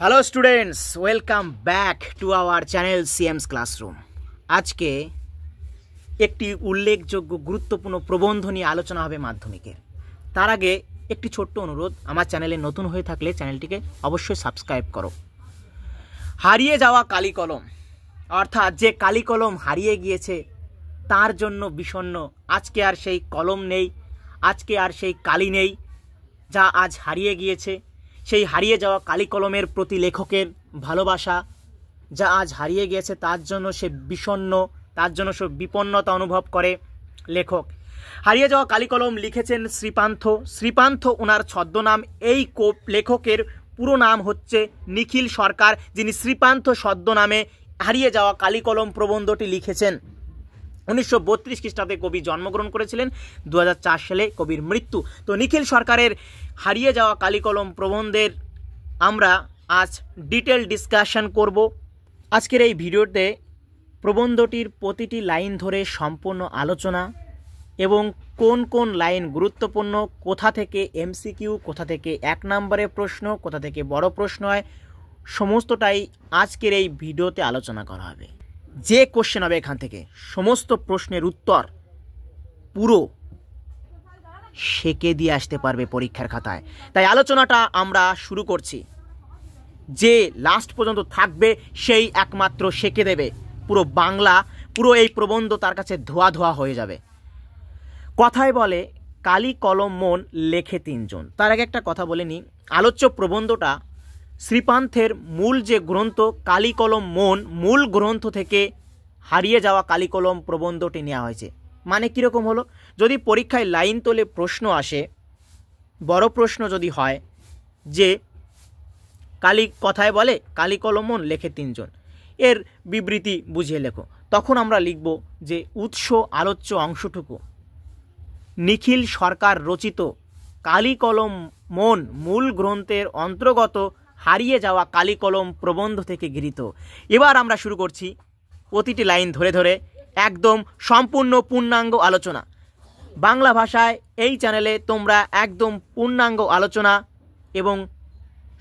Hello students, welcome back to our channel CMS classroom. আজকে একটি উল্লেখযোগ্য গুরুত্বপূর্ণ প্রবন্ধ নিয়ে আলোচনা হবে মাধ্যমিকের। তার আগে একটি ছোট্ট অনুরোধ, আমার চ্যানেলে নতুন হয়ে থাকলে চ্যানেলটিকে অবশ্যই সাবস্ক্রাইব করো। হারিয়ে যাওয়া কালি কলম, অর্থাৎ যে কালি কলম হারিয়ে গিয়েছে তার জন্য বিষণ্ণ। আজকে আর সেই কলম নেই, আজকে আর সেই কালি নেই যা আজ হারিয়ে গিয়েছে। সেই হারিয়ে যাওয়া কালি কলমের প্রতি লেখকের ভালোবাসা যা আজ হারিয়ে গিয়েছে, তার জন্য সে বিষণ্ণ, তার জন্য সে বিপন্নতা অনুভব করে লেখক। হারিয়ে যাওয়া কালি কলম লিখেছেন শ্রীপান্থ। শ্রীপান্থ ওনার ছদ্মনাম। এই লেখকের পুরো নাম হচ্ছে নিখিল সরকার, যিনি শ্রীপান্থ ছদ্মনামে হারিয়ে যাওয়া কালি কলম প্রবন্ধটি লিখেছেন। 1932 খ্রিস্টাব্দে কবি জন্মগ্রহণ করেছিলেন, 2004 সালে কবির মৃত্যু। তো নিখিল সরকারের হারিয়ে যাওয়া কালি কলম প্রবন্ধের আমরা আজ ডিটেল ডিসকাশন করব। আজকের এই ভিডিওতে প্রবন্ধটির প্রতিটি লাইন ধরে সম্পূর্ণ আলোচনা এবং কোন কোন লাইন গুরুত্বপূর্ণ, কোথা থেকে এমসিকিউ, কোথা থেকে 1 নম্বরের প্রশ্ন, কোথা থেকে বড় প্রশ্ন হয়, সমস্তটাই আজকের এই ভিডিওতে আলোচনা করা হবে। যে কোশ্চেন হবে এখান থেকে সমস্ত প্রশ্নের উত্তর পুরো সেকে দিয়ে আসতে পারবে পরীক্ষার খাতায়। তাই আলোচনাটা আমরা শুরু করছি। যে লাস্ট পর্যন্ত থাকবে সেই একমাত্র সেকে দেবে পুরো বাংলা, পুরো এই প্রবন্ধ তার কাছে ধোয়া ধোয়া হয়ে যাবে। কথায় বলে কালি কলম মন লেখে 3 জন। তার আগে একটা কথা বলে নিই, আলোচ্য প্রবন্ধটা শ্রীপান্থের মূল যে গ্রন্থ কালি কলম মন, মূল গ্রন্থ থেকে হারিয়ে যাওয়া কালি কলম প্রবন্ধটি নেওয়া হয়েছে। মানে কীরকম হলো, যদি পরীক্ষায় লাইন তোলে প্রশ্ন আসে, বড় প্রশ্ন যদি হয় যে কথায় বলে কালি কলম মন লেখে 3 জন, এর বিবৃতি বুঝিয়ে লেখো, তখন আমরা লিখব যে উৎস আলোচ্য অংশটুকু নিখিল সরকার রচিত কালি কলম মন মূল গ্রন্থের অন্তর্গত হারিয়ে যাওয়া কালি কলম প্রবন্ধ থেকে গৃহীত। এবার আমরা শুরু করছি প্রতিটি লাইন ধরে ধরে একদম সম্পূর্ণ পূর্ণাঙ্গ আলোচনা। বাংলা ভাষায় এই চ্যানেলে তোমরা একদম পূর্ণাঙ্গ আলোচনা এবং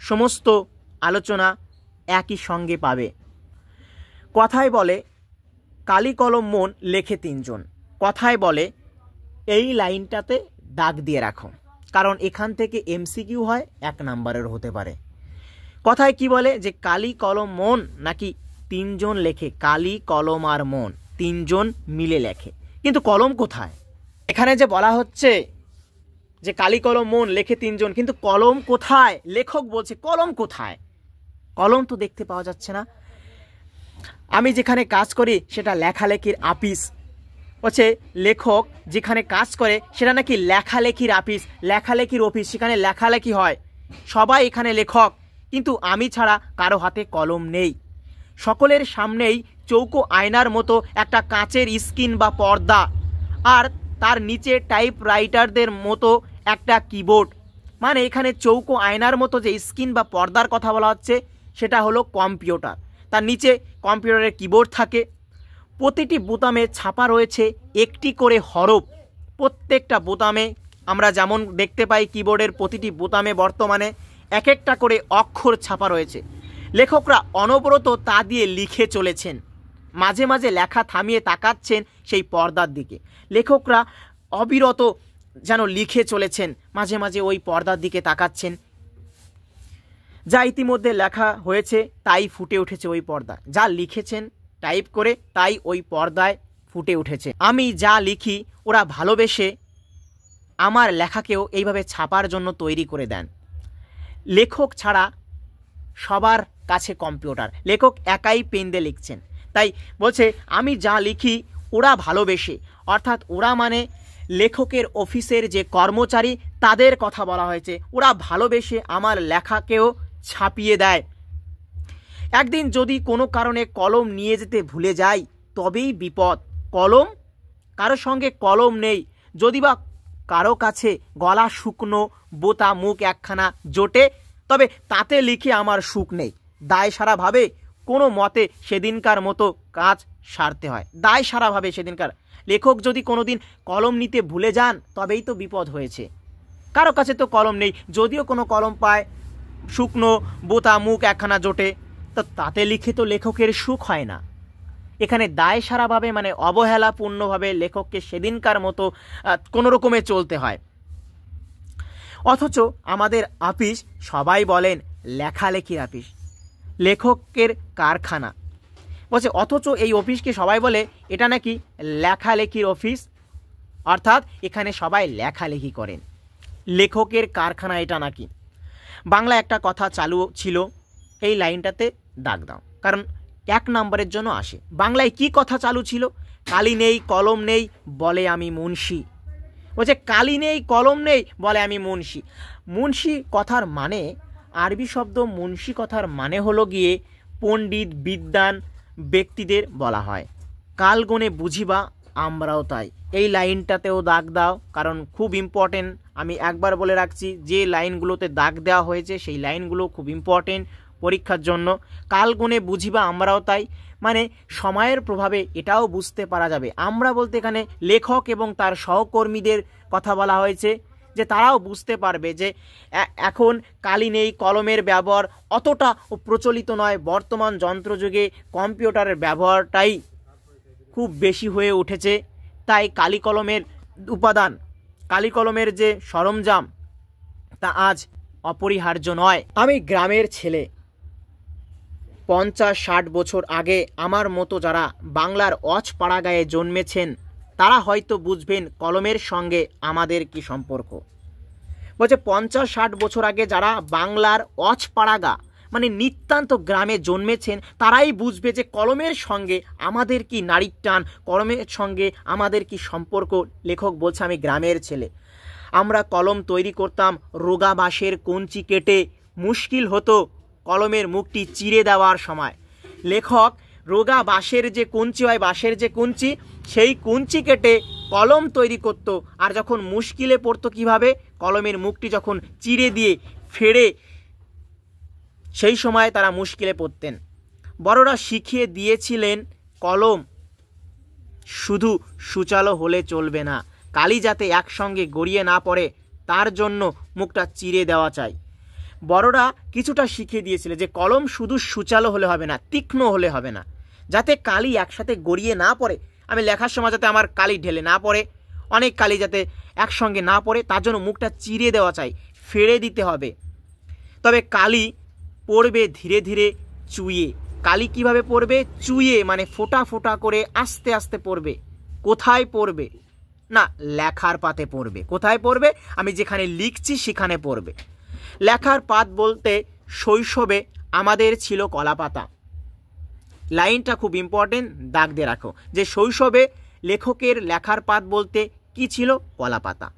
সমস্ত আলোচনা একই সঙ্গে পাবে। কথায় বলে কালি কলম মন লেখে 3 জন। কথায় বলে এই লাইনটাতে দাগ দিয়ে রাখো, কারণ এখান থেকে এমসিকিউ হয়, 1 নম্বরের হতে পারে। কথায় কি বলে যে কালি কলম মন নাকি 3 জন লেখে, কালি কলম আর মন 3 জন মিলে লেখে, কিন্তু কলম কোথায়? এখানে যে বলা হচ্ছে যে কালি কলম মন লেখে 3 জন, কিন্তু কলম কোথায়? লেখক বলছে কলম কোথায়? কলম তো দেখতে পাওয়া যাচ্ছে না। আমি যেখানে কাজ করি সেটা লেখালেখির আপিস, হচ্ছে লেখক যেখানে কাজ করে সেটা নাকি লেখালেখির আপিস, লেখালেখির অফিস, সেখানে লেখালেখি হয়, সবাই এখানে লেখক, কিন্তু আমি ছাড়া কারো হাতে কলম নেই। সকলের সামনেই চৌকো আয়নার মতো একটা কাঁচের স্ক্রিন বা পর্দা, আর তার নিচে টাইপরাইটারদের মতো একটা কিবোর্ড। মানে এখানে চৌকো আয়নার মতো যে স্ক্রিন বা পর্দার কথা বলা হচ্ছে সেটা হলো কম্পিউটার। তার নিচে কম্পিউটারের কিবোর্ড থাকে, প্রতিটি বোতামে ছাপা রয়েছে একটি করে হরফ। প্রত্যেকটা বোতামে আমরা যেমন দেখতে পাই কিবোর্ডের প্রতিটি বোতামে বর্তমানে এক একটা করে অক্ষর ছাপা রয়েছে। লেখকরা অনবরত তা দিয়ে লিখে চলেছেন, মাঝে মাঝে লেখা থামিয়ে তাকাচ্ছেন সেই পর্দার দিকে। লেখকরা অবিরত যেন লিখে চলেছেন, মাঝে মাঝে ওই পর্দার দিকে তাকাচ্ছেন। যা ইতিমধ্যে লেখা হয়েছে তাই ফুটে উঠেছে ওই পর্দায়, যা লিখেছেন টাইপ করে তাই ওই পর্দায় ফুটে উঠেছে। আমি যা লিখি ওরা ভালোবেসে আমার লেখাকেও এইভাবে ছাপার জন্য তৈরি করে দেন। লেখক ছাড়া সবার কাছে কম্পিউটার, লেখক একাই পেন দিয়ে লিখছেন। তাই বলছে আমি যা লিখি ওরা ভালোবেসে, অর্থাৎ ওরা মানে লেখকের অফিসের যে কর্মচারী তাদের কথা বলা হয়েছে। ওরা ভালোবেসে আমার লেখাকেও ছাপিয়ে দেয়। একদিন যদি কোনো কারণে কলম নিয়ে যেতে ভুলে যাই তবেই বিপদ। কলম, কারো সঙ্গে কলম নেই, যদি বা কারো কাছে গলা শুকনো, বোতা মুখ একখানা জোটে, তবে তাতে লিখে আমার সুখ নেই। দায় সারাভাবে কোনো মতে সেদিনকার মতো কাজ সারতে হয়, দায় সারাভাবে সেদিনকার। লেখক যদি কোনো দিন কলম নিতে ভুলে যান তবেই তো বিপদ হয়েছে। কারো কাছে তো কলম নেই, যদিও কোনো কলম পায় শুকনো বোতা মুখ একখানা জোটে, তো তাতে লিখে তো লেখকের সুখ হয় না। এখানে দায় সারাভাবে মানে অবহেলাপূর্ণভাবে লেখককে সেদিনকার মতো কোনো রকমে চলতে হয়। অথচ আমাদের আপিস সবাই বলেন লেখালেখির আপিস, লেখকের কারখানা বলছে, অথচ এই অফিসকে সবাই বলে এটা নাকি লেখালেখির অফিস, অর্থাৎ এখানে সবাই লেখালেখি করেন, লেখকের কারখানা এটা নাকি। বাংলা একটা কথা চালু ছিল, এই লাইনটাতে দাগ দাও, কারণ 1 নম্বরের জন্য আসে। বাংলায় কি কথা চালু ছিল? কালি নেই কলম নেই বলে আমি মুন্সি। বলছে কালি নেই কলম নেই বলে আমি মুন্সি। মুন্সি কথার মানে, আরবি শব্দ মুন্সি কথার মানে হলো গিয়ে পণ্ডিত বিদ্বান ব্যক্তিদের বলা হয়। কালগুণে বুঝিবা আমরাও তাই, এই লাইনটাতেও দাগ দাও, কারণ খুব ইম্পর্টেন্ট। আমি একবার বলে রাখছি, যে লাইনগুলোতে দাগ দেওয়া হয়েছে সেই লাইনগুলো খুব ইম্পর্টেন্ট পরীক্ষার জন্য। কালগুণে বুঝিবা আমরাও তাই মানে সময়ের প্রভাবে এটাও বুঝতে পারা যাবে। আমরা বলতে এখানে লেখক এবং তার সহকর্মীদের কথা বলা হয়েছে, যে তারাও বুঝতে পারবে যে এখন কালি নেই কলমের ব্যবহার অতটা প্রচলিত নয়। বর্তমান যন্ত্রযুগে কম্পিউটারের ব্যবহারটাই খুব বেশি হয়ে উঠেছে, তাই কালি কলমের উপাদান, কালি কলমের যে সরঞ্জাম তা আজ অপরিহার্য নয়। আমি গ্রামের ছেলে, 50-60 বছর আগে আমার মতো যারা বাংলার অচপাড়া গায়ে জন্মেছেন তারা হয়তো বুঝবেন কলমের সঙ্গে আমাদের কি সম্পর্ক। বলছে 50-60 বছর আগে যারা বাংলার অচপাড়া গা মানে নিতান্ত গ্রামে জন্মেছেন তারাই বুঝবে যে কলমের সঙ্গে আমাদের কি নারীর টান, কলমের সঙ্গে আমাদের কি সম্পর্ক। লেখক বলছে আমি গ্রামের ছেলে, আমরা কলম তৈরি করতাম রোগা বাঁশের কঞ্চি কেটে, মুশকিল হতো কলমের মুখটি চিরে দেওয়ার সময়। লেখক রোগা বাঁশের যে কঞ্চি হয়, বাঁশের যে কঞ্চি, সেই কঞ্চি কেটে কলম তৈরি করত, আর যখন মুশকিলে পড়তো কিভাবে, কলমের মুখটি যখন চিরে দিয়ে ফেড়ে, সেই সময় তারা মুশকিলে পড়তেন। বড়রা শিখিয়ে দিয়েছিলেন কলম শুধু সূচালো হলে চলবে না, কালি যাতে একসঙ্গে গড়িয়ে না পড়ে তার জন্য মুখটা চিরে দেওয়া চাই। বড়রা কিছুটা শিখিয়ে দিয়েছিল যে কলম শুধু সূচালো হলে হবে না, তীক্ষ্ণ হলে হবে না, যাতে কালি একসাথে গড়িয়ে না পড়ে, আমি লেখার সময় যাতে আমার কালি ঢেলে না পড়ে, অনেক কালি যাতে একসঙ্গে না পড়ে, তার জন্য মুখটা চিরে দেওয়া চাই, ফেড়ে দিতে হবে। তবে কালি পড়বে ধীরে ধীরে চুইয়ে। কালি কিভাবে পড়বে? চুইয়ে, মানে ফোঁটা ফোঁটা করে আস্তে আস্তে পড়বে। কোথায় পড়বে? না, লেখার পাতে পড়বে। কোথায় পড়বে? আমি যেখানে লিখছি সেখানে পড়বে। লেখার পাত বলতে শৈশবে আমাদের ছিল কলাপাতা। লাইনটা খুব ইম্পর্টেন্ট, দাগ দিয়ে রাখো, যে শৈশবে লেখকের লেখার পাত বলতে কি ছিল? কলাপাতা।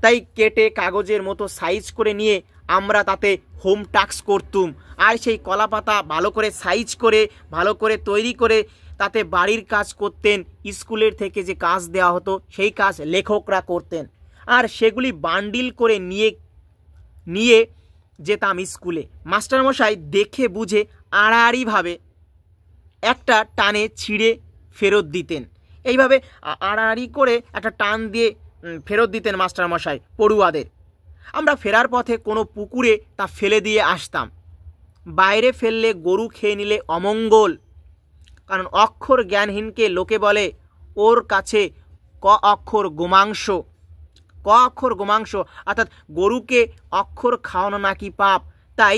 তাই কেটে কাগজের মতো সাইজ করে নিয়ে আমরা তাতে হোম টাস্ক করতুম, আর সেই কলাপাতা ভালো করে সাইজ করে ভালো করে তৈরি করে তাতে বাড়ির কাজ করতেন। স্কুলের থেকে যে কাজ দেওয়া হতো সেই কাজ লেখকরা করতেন, আর সেগুলি বান্ডিল করে নিয়ে যেতাম স্কুলে। মাস্টারমশাই দেখে বুঝে আড়াআড়িভাবে একটা টানে ছিঁড়ে ফেরত দিতেন। এইভাবে আড়াআড়ি করে একটা টান দিয়ে ফেরত দিতেন মাস্টারমশাই পড়ুয়াদের। আমরা ফেরার পথে কোনো পুকুরে তা ফেলে দিয়ে আসতাম। বাইরে ফেললে গরু খেয়ে নিলে অমঙ্গল, কারণ অক্ষর জ্ঞানহীনকে লোকে বলে ওর কাছে ক অক্ষর গোমাংস। ক অক্ষর গোমাংস অর্থাৎ গরুকে অক্ষর খাওয়ানো নাকি পাপ, তাই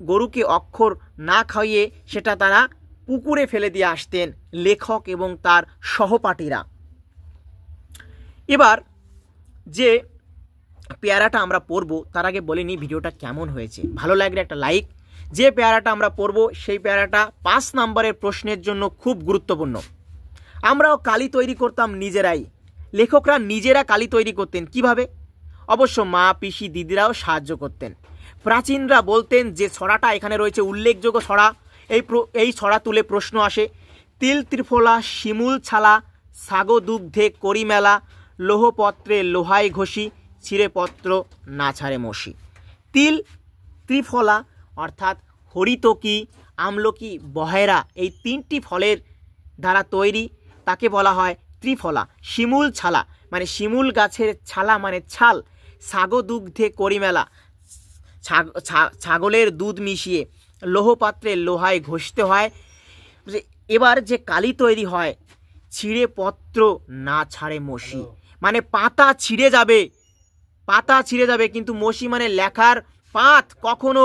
গরুকে অক্ষর না খাইয়ে সেটা তারা পুকুরে ফেলে দিয়ে আসতেন লেখক এবং তার সহপাঠীরা। এবার যে পেয়ারাটা আমরা পড়ব তার আগে বলে নিই ভিডিওটা কেমন হয়েছে। ভালো লাগলে একটা লাইক। যে পেয়ারাটা আমরা পড়ব সেই পেয়ারাটা 5 নম্বরের প্রশ্নের জন্য খুব গুরুত্বপূর্ণ। আমরাও কালি তৈরি করতাম নিজেরাই। লেখকরা নিজেরা কালি তৈরি করতেন কিভাবে? অবশ্য মা, পিসি, দিদিরাও সাহায্য করতেন। প্রাচীনরা বলতেন যে ছড়াটা এখানে রয়েছে উল্লেখযোগ্য ছড়া, এই ছড়া তুলে প্রশ্ন আসে। তিল ত্রিফলা শিমুল ছালা, সাগো দুগ্ধে করি মেলা, লোহপত্রে লোহায় ঘষি, ছিঁড়ে পত্র না ছাড়ে মসি। তিল ত্রিফলা অর্থাৎ হরিতকি, আমলকি, বহেরা, এই 3টি ফলের দ্বারা তৈরি, তাকে বলা হয় ত্রিফলা। শিমুল ছালা মানে শিমুল গাছের ছালা মানে ছাল। সাগো দুগ্ধে করি মেলা, ছাগলের দুধ মিশিয়ে লৌহপাত্রে লোহায় ঘষতে হয়। এবার যে কালি তৈরি হয়, ছিঁড়ে পত্র না ছাড়ে মসি, মানে পাতা ছিঁড়ে যাবে কিন্তু মসি মানে লেখার পাত কখনো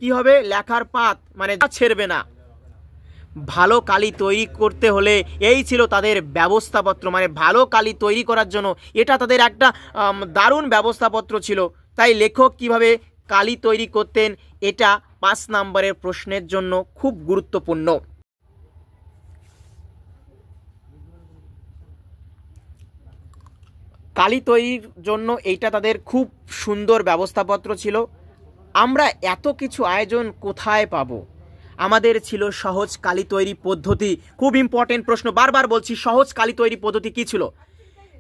কি হবে, লেখার পাত মানে ছেড়বে না। ভালো কালি তৈরি করতে হলে এই ছিল তাদের ব্যবস্থাপত্র, মানে ভালো কালি তৈরি করার জন্য এটা তাদের একটা দারুণ ব্যবস্থাপত্র ছিল। তাই লেখক কিভাবে কালি তৈরি করতেন এটা 5 নম্বরের প্রশ্নের জন্য খুব গুরুত্বপূর্ণ। কালি তৈরির জন্য এইটা তাদের খুব সুন্দর ব্যবস্থাপত্র ছিল। আমরা এত কিছু আয়োজন কোথায় পাবো? আমাদের ছিল সহজ কালি তৈরি পদ্ধতি। খুব ইম্পর্টেন্ট প্রশ্ন, বারবার বলছি, সহজ কালি তৈরি পদ্ধতি কী ছিল?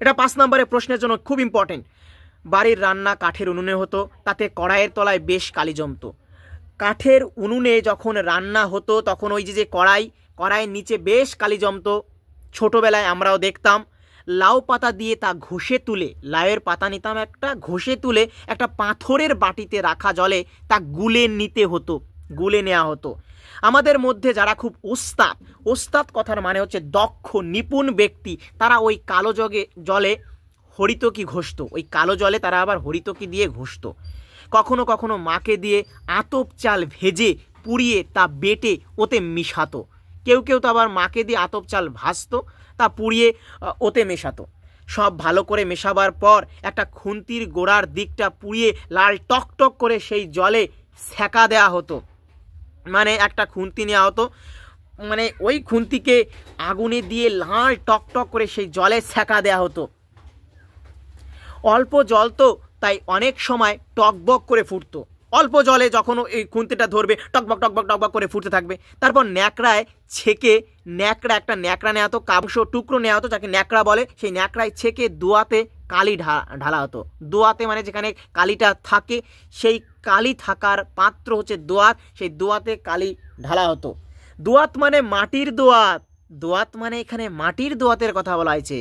এটা 5 নম্বরের প্রশ্নের জন্য খুব ইম্পর্টেন্ট। বাড়ির রান্না কাঠের উনুনে হতো, তাতে কড়াইয়ের তলায় বেশ কালি জমতো। কাঠের উনুনে যখন রান্না হতো তখন ওই যে কড়াইয়ের নিচে বেশ কালি জমতো। ছোটোবেলায় আমরাও দেখতাম লাউ পাতা দিয়ে তা ঘষে তুলে, লাউয়ের পাতা নিতাম একটা, ঘষে তুলে একটা পাথরের বাটিতে রাখা জলে তা গুলে নেওয়া হতো। আমাদের মধ্যে যারা খুব ওস্তাদ কথার মানে হচ্ছে দক্ষ নিপুণ ব্যক্তি, তারা ওই কালো জলে হরিতকি ঘষত, ওই কালো জলে তারা আবার হরিতকি দিয়ে ঘষত। কখনো কখনো মাকে দিয়ে আতপ চাল ভেজে পুড়িয়ে তা বেটে ওতে মিশাতো। কেউ তো আবার মাকে দিয়ে আতপ চাল ভাজতো, তা পুড়িয়ে ওতে মেশাতো। সব ভালো করে মেশাবার পর একটা খুন্তির গোড়ার দিকটা পুড়িয়ে লাল টকটক করে সেই জলে সেঁকা দেওয়া হতো। মানে একটা খুন্তি নেওয়া হতো, মানে ওই খুন্তিকে আগুনে দিয়ে লাল টকটক করে সেই জলে সেঁকা দেওয়া হতো। অল্প জল তো, তাই অনেক সময় টকবক করে ফুটতো। অল্প জলে যখন এই খুন্তিটা ধরবে টকবক টকবক টকবক করে ফুটতে থাকবে। তারপর ন্যাকড়ায় ছেঁকে, একটা ন্যাকড়া নেওয়া হতো, কাংস টুকরো নেওয়া হতো যাকে ন্যাকড়া বলে, সেই ন্যাকড়ায় ছেঁকে দোয়াতে কালি ঢালা হতো। দোয়াতে মানে যেখানে কালিটা থাকে, সেই কালি থাকার পাত্র হচ্ছে দোয়াত, সেই দোয়াতে কালি ঢালা হতো। দোয়াত মানে মাটির দোয়াত মানে এখানে মাটির দোয়াতের কথা বলা হয়েছে।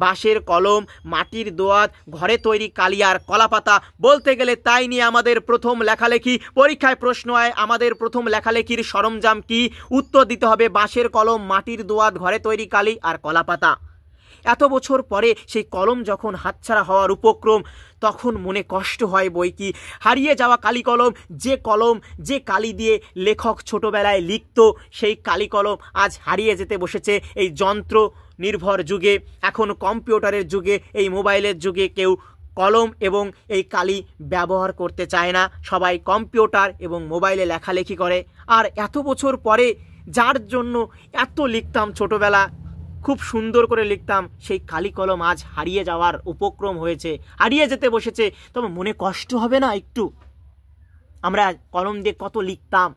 বাঁশের কলম, মাটির দোয়াত, ঘরে তৈরি কালি আর কলাপাতা, বলতে গেলে তাই নিয়ে আমাদের প্রথম লেখালেখি। পরীক্ষায় প্রশ্ন হয় আমাদের প্রথম লেখালেখির সরঞ্জাম কি? উত্তর দিতে হবে বাঁশের কলম, মাটির দোয়াত, ঘরে তৈরি কালি আর কলাপাতা। এত বছর পরে সেই কলম যখন হাতছাড়া হওয়ার উপক্রম, তখন মনে কষ্ট হয় বই কি। হারিয়ে যাওয়া কালি কলম, যে কালি দিয়ে লেখক ছোটবেলায় লিখত, সেই কালি কলম আজ হারিয়ে যেতে বসেছে এই যন্ত্র নির্ভর যুগে। এখন কম্পিউটারের যুগে, এই মোবাইলের যুগে কেউ কলম এবং এই কালি ব্যবহার করতে চায় না, সবাই কম্পিউটার এবং মোবাইলে লেখালেখি করে। আর এত বছর পরে যার জন্য এত লিখতাম ছোটবেলা, খুব সুন্দর করে লিখতাম, সেই কালি কলম আজ হারিয়ে যাওয়ার উপক্রম হয়েছে, হারিয়ে যেতে বসেছে। তবে মনে কষ্ট হবে না একটু? আমরা কলম দিয়ে কত লিখতাম,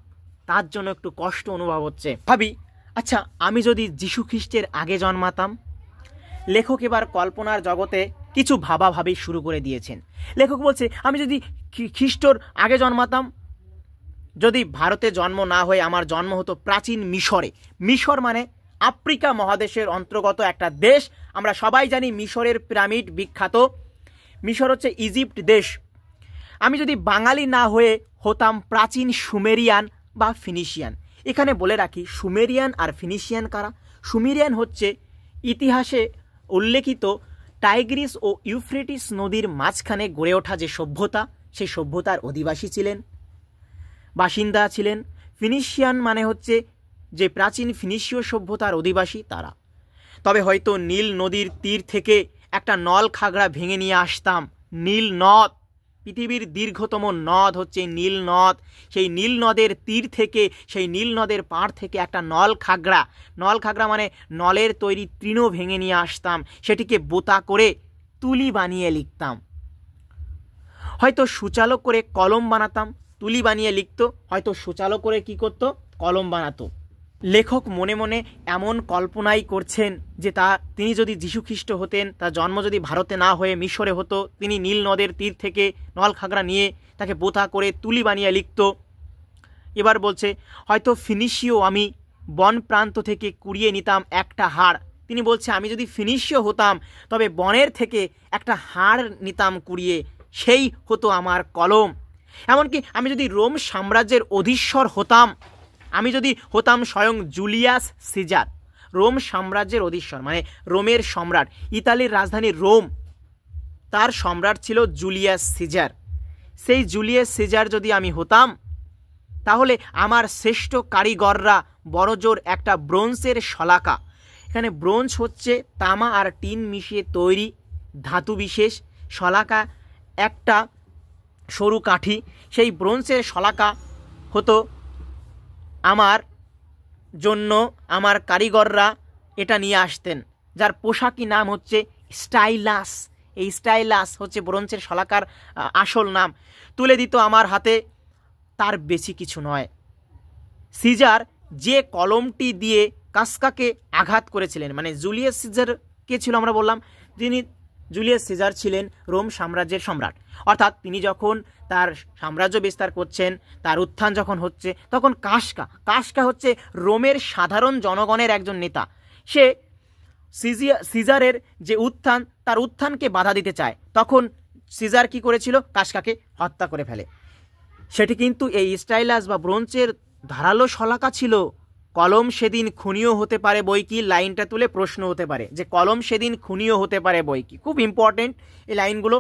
তার জন্য একটু কষ্ট অনুভব হচ্ছে। ভাবি, আচ্ছা আমি যদি যীশু খ্রিস্টের আগে জন্মাতাম? লেখক এবার কল্পনার জগতে কিছু ভাবাভাবি শুরু করে দিয়েছেন। লেখক বলছে আমি যদি খ্রিস্টর আগে জন্মাতাম, যদি ভারতে জন্ম না হয়ে আমার জন্ম হতো প্রাচীন মিশরে। মিশর মানে আফ্রিকা মহাদেশের অন্তর্গত একটা দেশ। আমরা সবাই জানি মিশরের পিরামিড বিখ্যাত। মিশর হচ্ছে ইজিপ্ট দেশ। আমি যদি বাঙালি না হয়ে হতাম প্রাচীন সুমেরিয়ান বা ফিনিশিয়ান। এখানে বলে রাখি, সুমেরিয়ান আর ফিনিশিয়ান কারা? সুমেরিয়ান হচ্ছে ইতিহাসে উল্লেখিত টাইগ্রিস ও ইউফ্রেটিস নদীর মাঝখানে গড়ে ওঠা যে সভ্যতা, সেই সভ্যতার অধিবাসী ছিলেন, বাসিন্দা ছিলেন। ফিনিশিয়ান মানে হচ্ছে যে প্রাচীন ফিনিশীয় সভ্যতার অধিবাসী তারা। তবে হয়তো নীল নদীর তীর থেকে একটা নল খাগড়া ভেঙে নিয়ে আসতাম। নীল নদ, পৃথিবীর দীর্ঘতম নদ হচ্ছে নীল নদ। সেই নীল নদের তীর থেকে, সেই নীল নদের পাড় থেকে একটা নল খাগড়া মানে নলের তৈরি তৃণ ভেঙে নিয়ে আসতাম, সেটিকে বোতা করে তুলি বানিয়ে লিখতাম। হয়তো সুচালো করে কলম বানাতাম, তুলি বানিয়ে লিখতো, হয়তো সুচালো করে কি করতো, কলম বানাতো। লেখক মনে মনে এমন কল্পনাই করছেন যে তিনি যদি যীশুখ্রিস্ট হতেন, তার জন্ম যদি ভারতে না হয়ে মিশরে হতো, তিনি নীল নদের তীর থেকে নল খাগড়া নিয়ে তাকে বোতা করে তুলি বানিয়ে লিখত। এবার বলছে হয়তো ফিনিশীয় আমি বন প্রান্ত থেকে কুড়িয়ে নিতাম একটা হাড়। তিনি বলছে আমি যদি ফিনিশীয় হতাম তবে বনের থেকে একটা হাড় নিতাম কুড়িয়ে, সেই হতো আমার কলম। এমনকি আমি যদি রোম সাম্রাজ্যের অধীশ্বর হতাম, আমি যদি হতাম স্বয়ং জুলিয়াস সিজার, রোম সাম্রাজ্যের অধীশ্বর মানে রোমের সম্রাট, ইতালির রাজধানী রোম, তার সম্রাট ছিল জুলিয়াস সিজার, সেই জুলিয়াস সিজার যদি আমি হতাম, তাহলে আমার শ্রেষ্ঠ কারিগররা বড়জোর একটা ব্রোঞ্জের শলাকা, এখানে ব্রোঞ্জ হচ্ছে তামা আর টিন মিশিয়ে তৈরি ধাতু বিশেষ, শলাকা একটা সরু কাঠি, সেই ব্রোঞ্জের শলাকা হতো আমার জন্য, আমার কারিগররা এটা নিয়ে আসতেন, যার পোশাকি নাম হচ্ছে স্টাইলাস। এই স্টাইলাস হচ্ছে ব্রোঞ্জের শলাকার আসল নাম, তুলে দিত আমার হাতে, তার বেশি কিছু নয়। সিজার যে কলমটি দিয়ে কাসকাকে আঘাত করেছিলেন, মানে জুলিয়াস সিজার কে ছিল আমরা বললাম, যিনি জুলিয়াস সিজার ছিলেন রোম সাম্রাজ্যের সম্রাট, অর্থাৎ তিনি যখন তার সাম্রাজ্য বিস্তার করছেন, তার উত্থান যখন হচ্ছে, তখন কাসকা হচ্ছে রোমের সাধারণ জনগণের একজন নেতা। সে সিজারের যে উত্থান, তার উত্থানকে বাধা দিতে চায়, তখন সিজার কি করেছিল, কাসকাকে হত্যা করে ফেলে। সেটি কিন্তু এই স্টাইলাস বা ব্রোঞ্জের ধারালো শলাকা ছিল। কলম সেদিন খুনিও হতে পারে বই কি, লাইনটা তুলে প্রশ্ন হতে পারে যে কলম সেদিন খুনিও হতে পারে বই কি, খুব ইম্পর্টেন্ট এই লাইনগুলো।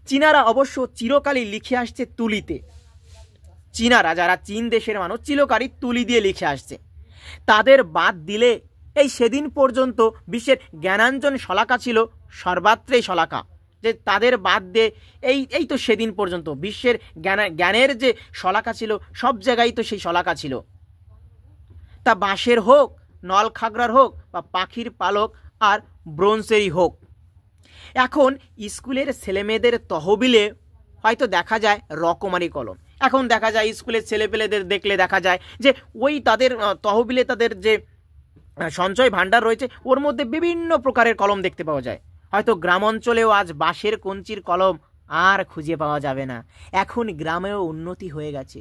চীনারা অবশ্য চিরকালই লিখে আসছে তুলিতে, চীনারা যারা চীন দেশের মানুষ চিরকালই তুলি দিয়ে লিখে আসছে, তাদের বাদ দিলে এই সেদিন পর্যন্ত বিশ্বের জ্ঞানাঞ্জন শলাকা ছিল সর্বাত্রেই শলাকা, যে তাদের বাদ দিয়ে এই তো সেদিন পর্যন্ত বিশ্বের জ্ঞানের যে শলাকা ছিল সব জায়গায় তো সেই শলাকা ছিল, তা বাঁশের হোক, নল খাগড়ার হোক বা পাখির পালক আর ব্রোঞ্জেরই হোক। এখন স্কুলের ছেলেমেয়েদের তহবিলে হয়তো দেখা যায় রকমারি কলম, এখন দেখা যায় স্কুলের ছেলেপেলেদের দেখলে দেখা যায় যে ওই তাদের তহবিলে তাদের যে সঞ্চয় ভাণ্ডার রয়েছে ওর মধ্যে বিভিন্ন প্রকারের কলম দেখতে পাওয়া যায়। হয়তো গ্রাম অঞ্চলেও আজ বাঁশের কঞ্চির কলম আর খুঁজে পাওয়া যাবে না, এখন গ্রামেও উন্নতি হয়ে গেছে।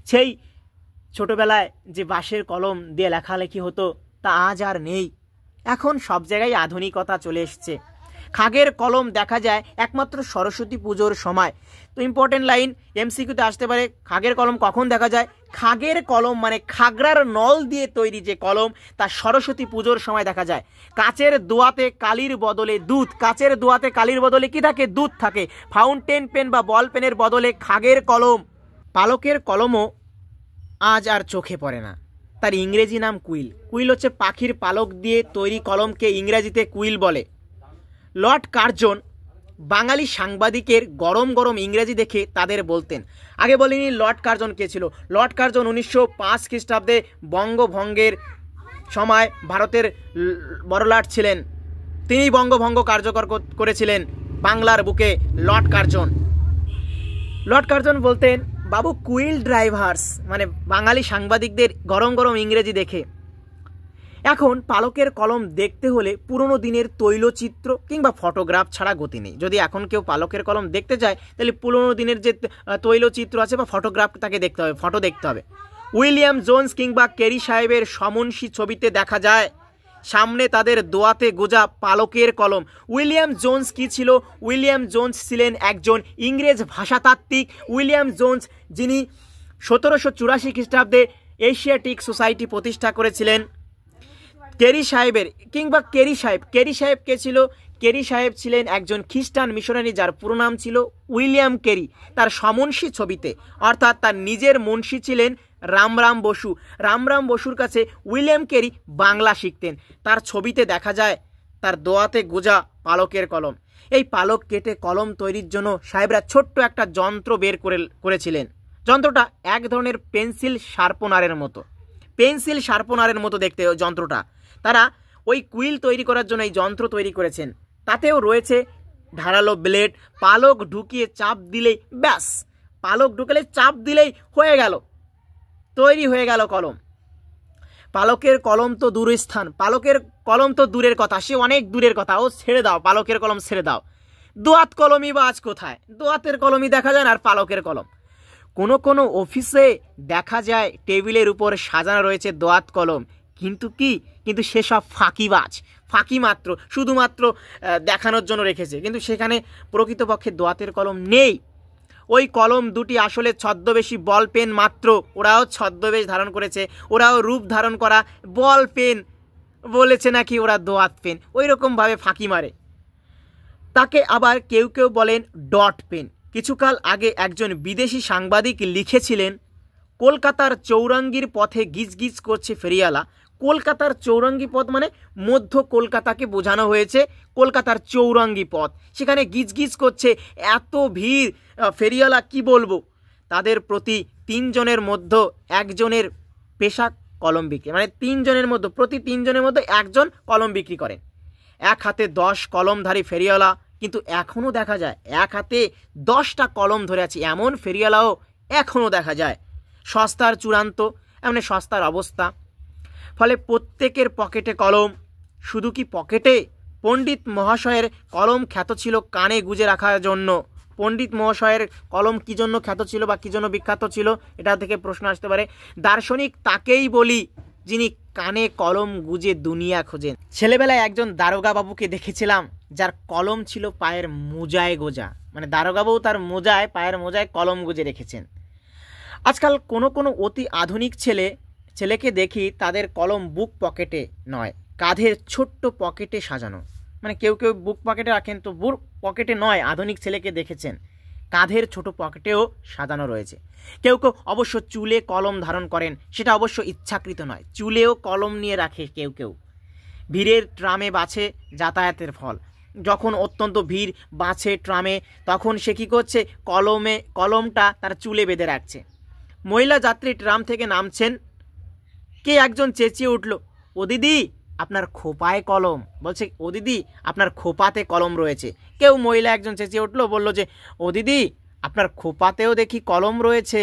সেই ছোটবেলায় যে বাঁশের কলম দিয়ে লেখালেখি হতো তা আজ আর নেই, এখন সব জায়গায় আধুনিকতা চলে এসছে। খাগের কলম দেখা যায় একমাত্র সরস্বতী পুজোর সময়। তো ইম্পর্টেন্ট লাইন এমসিকিউতে আসতে পারে, খাগের কলম কখন দেখা যায়? খাগের কলম মানে খাগড়ার নল দিয়ে তৈরি যে কলম, তা সরস্বতী পুজোর সময় দেখা যায়। কাচের দোয়াতে কালির বদলে দুধ, কাচের দোয়াতে কালির বদলে কি থাকে? দুধ থাকে। ফাউন্টেন পেন বা বল পেনের বদলে খাগের কলম। পালকের কলমও আজ আর চোখে পড়ে না, তার ইংরেজি নাম কুইল। কুইল হচ্ছে পাখির পালক দিয়ে তৈরি কলমকে ইংরেজিতে কুইল বলে। লর্ড কার্জন বাঙালি সাংবাদিকের গরম গরম ইংরেজি দেখে তাদের বলতেন, আগে বলিনি লর্ড কার্জন কে ছিল। লর্ড কার্জন 1905 খ্রিস্টাব্দে বঙ্গভঙ্গের সময় ভারতের বড়লাট ছিলেন, তিনি বঙ্গভঙ্গ কার্যকর করেছিলেন বাংলার বুকে। লর্ড কার্জন বলতেন, বাবু কুইল ড্রাইভার্স, মানে বাঙালি সাংবাদিকদের গরম গরম ইংরেজি দেখে। এখন পালকের কলম দেখতে হলে পুরনো দিনের তৈলচিত্র কিংবা ফটোগ্রাফ ছাড়া গতি নেই। যদি এখন কেউ পালকের কলম দেখতে চায় তাহলে পুরনো দিনের যে তৈলচিত্র আছে বা ফটোগ্রাফ তাকে দেখতে হবে, ফটো দেখতে হবে। উইলিয়াম জোন্স কিংবা কেরি সাহেবের সমনসী ছবিতে দেখা যায় সামনে তাদের দোয়াতে গোজা পালকের কলম। উইলিয়াম জোন্স কি ছিল? উইলিয়াম জোন্স ছিলেন একজন ইংরেজ ভাষাতাত্ত্বিক। উইলিয়াম জোন্স যিনি 1784 খ্রিস্টাব্দে এশিয়াটিক সোসাইটি প্রতিষ্ঠা করেছিলেন। কেরি সাহেব কে ছিল? কেরি সাহেব ছিলেন একজন খ্রিস্টান মিশনারি যার পুরো নাম ছিল উইলিয়াম কেরি। তার সমনসী ছবিতে, অর্থাৎ তার নিজের মুন্সী ছিলেন রামরাম বসু। রামরাম বসুর কাছে উইলিয়াম কেরি বাংলা শিখতেন। তার ছবিতে দেখা যায় তার দোয়াতে গোজা পালকের কলম। এই পালক কেটে কলম তৈরির জন্য সাহেবরা ছোট্ট একটা যন্ত্র বের করেছিলেন। যন্ত্রটা এক ধরনের পেন্সিল শার্পনারের মতো দেখতে ওই যন্ত্রটা। তারা ওই কুইল তৈরি করার জন্য এই যন্ত্র তৈরি করেছেন। তাতেও রয়েছে ধারালো ব্লেড। পালক ঢুকিয়ে চাপ দিলেই ব্যাস, পালক ঢুকালে চাপ দিলেই হয়ে গেল, তৈরি হয়ে গেল কলম। পালকের কলম তো দূরের কথা, সে অনেক দূরের কথা, ও ছেড়ে দাও, পালকের কলম ছেড়ে দাও। দোয়াত কলমই বা আজ কোথায়? দোয়াতের কলমই দেখা যায় না, আর পালকের কলম। কোনো অফিসে দেখা যায় টেবিলের উপর সাজানো রয়েছে দোয়াত কলম, কিন্তু সেসব ফাঁকি মাত্র, শুধুমাত্র দেখানোর জন্য রেখেছে, কিন্তু সেখানে প্রকৃতপক্ষে দোয়াতের কলম নেই। ওই কলম দুটি আসলে ছদ্মবেশী বল পেন মাত্র। ওরাও ছদ্মবেশ ধারণ করেছে, ওরাও রূপ ধারণ করা বল পেন, বলেছে নাকি ওরা দোয়াত পেন, ওই রকমভাবে ফাঁকি মারে। তাকে আবার কেউ কেউ বলেন ডট পেন। কিছুকাল আগে একজন বিদেশি সাংবাদিক লিখেছিলেন, কলকাতার চৌরঙ্গির পথে গিজগিজ করছে ফেরিওয়ালা। কলকাতার চৌরঙ্গি পথ মানে মধ্য কলকাতাকে বোঝানো হয়েছে, কলকাতার চৌরঙ্গি পথ, সেখানে গিজগিজ করছে, এত ভিড় ফেরিওয়ালা কি বলবো। তাদের প্রতি 3 জনের মধ্যে একজনের পেশা কলম বিক্রি, মানে 3 জনের মধ্যে প্রতি 3 জনের মধ্যে একজন কলম বিক্রি করেন। এক হাতে 10 কলমধারী ফেরিওয়ালা কিন্তু এখনও দেখা যায়, এক হাতে 10টা কলম ধরে আছে এমন ফেরিওয়ালাও এখনও দেখা যায়। সস্তার চূড়ান্ত, এমন সস্তার অবস্থা। ফলে প্রত্যেকের পকেটে কলম। শুধু কি পকেটে? পণ্ডিত মহাশয়ের কলম খ্যাত ছিল কানে গুজে রাখার জন্য। পণ্ডিত মহাশয়ের কলম কী জন্য খ্যাত ছিল বা কী জন্য বিখ্যাত ছিল, এটা থেকে প্রশ্ন আসতে পারে। দার্শনিক তাকেই বলি যিনি কানে কলম গুজে দুনিয়া খোঁজেন। ছেলেবেলায় একজন দারোগা বাবুকে দেখেছিলাম যার কলম ছিল পায়ের মোজায় গোজা, মানে দারোগা বাবু তার মোজায়, পায়ের মোজায় কলম গুজে রেখেছেন। আজকাল কোনো কোনো অতি আধুনিক ছেলেকে দেখি তাদের কলম বুক পকেটে নয়, কাঁধের ছোট্ট পকেটে সাজানো। মানে কেউ কেউ বুক পকেটে রাখেন, তো বুক পকেটে নয়, আধুনিক ছেলেকে দেখেছেন কাঁধের ছোট পকেটেও সাজানো রয়েছে। কেউ কেউ অবশ্য চুলে কলম ধারণ করেন, সেটা অবশ্য ইচ্ছাকৃত নয়, চুলেও কলম নিয়ে রাখে কেউ কেউ। ভিড়ের ট্রামে বাছে যাতায়াতের ফল। যখন অত্যন্ত ভিড় বাছে ট্রামে, তখন সে কী করছে, কলমটা তার চুলে বেঁধে রাখছে। মহিলা যাত্রী ট্রাম থেকে নামছেন, কে একজন চেঁচিয়ে উঠল, ও দিদি আপনার খোপায় কলম। বলছে, ও দিদি আপনার খোপাতে কলম রয়েছে। কেউ মহিলা একজন চেঁচিয়ে উঠলো, বলল যে, ও দিদি আপনার খোপাতেও দেখি কলম রয়েছে।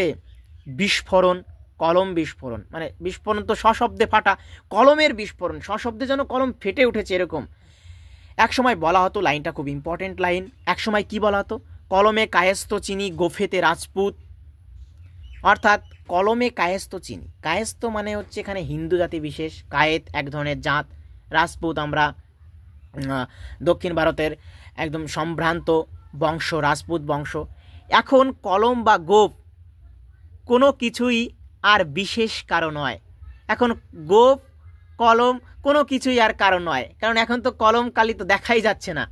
বিস্ফোরণ, কলম বিস্ফোরণ, মানে বিস্ফোরণ তো সশব্দে ফাটা, কলমের বিস্ফোরণ, সশব্দে যেন কলম ফেটে উঠেছে এরকম। একসময় বলা হতো, লাইনটা খুব ইম্পর্টেন্ট লাইন, একসময় কি বলা হতো, কলমে কায়েস্ত চিনি, গোফেতে রাজপুত। অর্থাৎ কলমে কায়েস্ত চিনি, কায়েস্ত মানে হচ্ছে এখানে হিন্দু জাতি বিশেষ, কায়েত এক ধরনের জাত, রাজপুত আমরা দক্ষিণ ভারতের একদম সম্ভ্রান্ত বংশ, রাজপুত বংশ। এখন কলম বা গোপ কোনো কিছুই আর বিশেষ কারণ নয়, এখন গোপ কলম কোনো কিছুই আর কারণ নয়, কারণ এখন তো কলম কালি তো দেখাই যাচ্ছে না।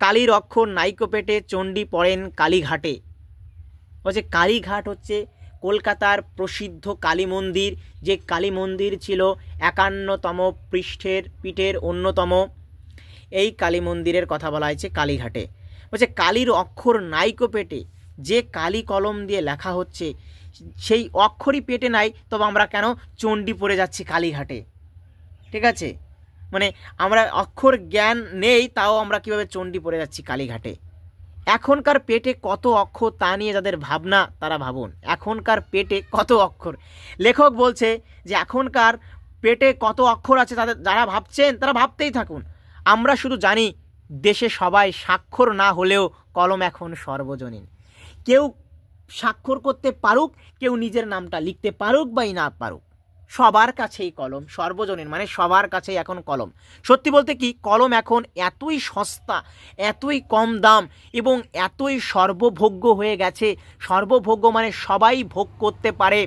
কালীর অক্ষর নাইকো পেটে, চণ্ডী পড়েন কালীঘাটে। বলছে কালীঘাট হচ্ছে কলকাতার প্রসিদ্ধ কালী মন্দির, যে কালী মন্দির ছিল 51তম পীঠের অন্যতম। এই কালী মন্দিরের কথা বলা হয়েছে কালীঘাটে। বলছে কালীর অক্ষর নাইকো পেটে, যে কালী কলম দিয়ে লেখা হচ্ছে সেই অক্ষরই পেটে নাই, তবে আমরা কেন চণ্ডী পড়ে যাচ্ছি কালীঘাটে? ঠিক আছে, মানে আমরা অক্ষর জ্ঞান নেই, তাও আমরা কিভাবে চণ্ডী পড়ে যাচ্ছি কালীঘাটে। এখনকার পেটে কত অক্ষর তা নিয়ে যাদের ভাবনা তারা ভাবুন, এখনকার পেটে কত অক্ষর। লেখক বলছে যে এখনকার পেটে কত অক্ষর আছে, তাদের যারা ভাবছেন তারা ভাবতেই থাকুন। আমরা শুধু জানি দেশে সবাই স্বাক্ষর না হলেও কলম এখন সর্বজনীন। কেউ স্বাক্ষর করতে পারুক, কেউ নিজের নামটা লিখতে পারুক বাই না পারুক, সবার কাছেই কলম সর্বজনীন, মানে সবার কাছেই এখন কলম। সত্যি বলতে কি, কলম এখন এতই সস্তা, এতই কম দাম এবং এতই সর্বভোগ্য হয়ে গেছে। সর্বভোগ্য মানে সবাই ভোগ করতে পারে,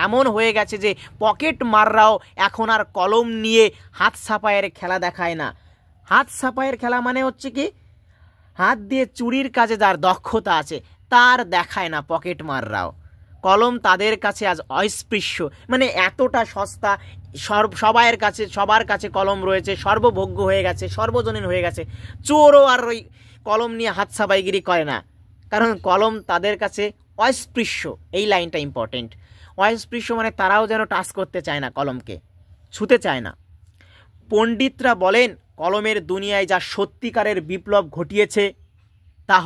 এমন হয়ে গেছে যে পকেট মাররাও এখন আর কলম নিয়ে হাত ছাপায়ের খেলা দেখায় না। হাত ছাপায়ের খেলা মানে হচ্ছে কি, হাত দিয়ে চুরির কাজে যার দক্ষতা আছে তার দেখায় না পকেট মাররাও। কলম তাদের কাছে আজ অস্পৃশ্য, মানে এতটা সস্তা, সবার কাছে কলম রয়েছে, সর্বভোগ্য হয়ে গেছে, সর্বজনীন হয়ে গেছে। চোরও আর ওই কলম নিয়ে হাত ছাপাইগিরি করে না, কারণ কলম তাদের কাছে অস্পৃশ্য। এই লাইনটা ইম্পর্টেন্ট, অস্পৃশ্য মানে তারাও যেন টাচ করতে চায় না, কলমকে ছুতে চায় না। পণ্ডিতরা বলেন কলমের দুনিয়ায় যা সত্যিকারের বিপ্লব ঘটিয়েছে তা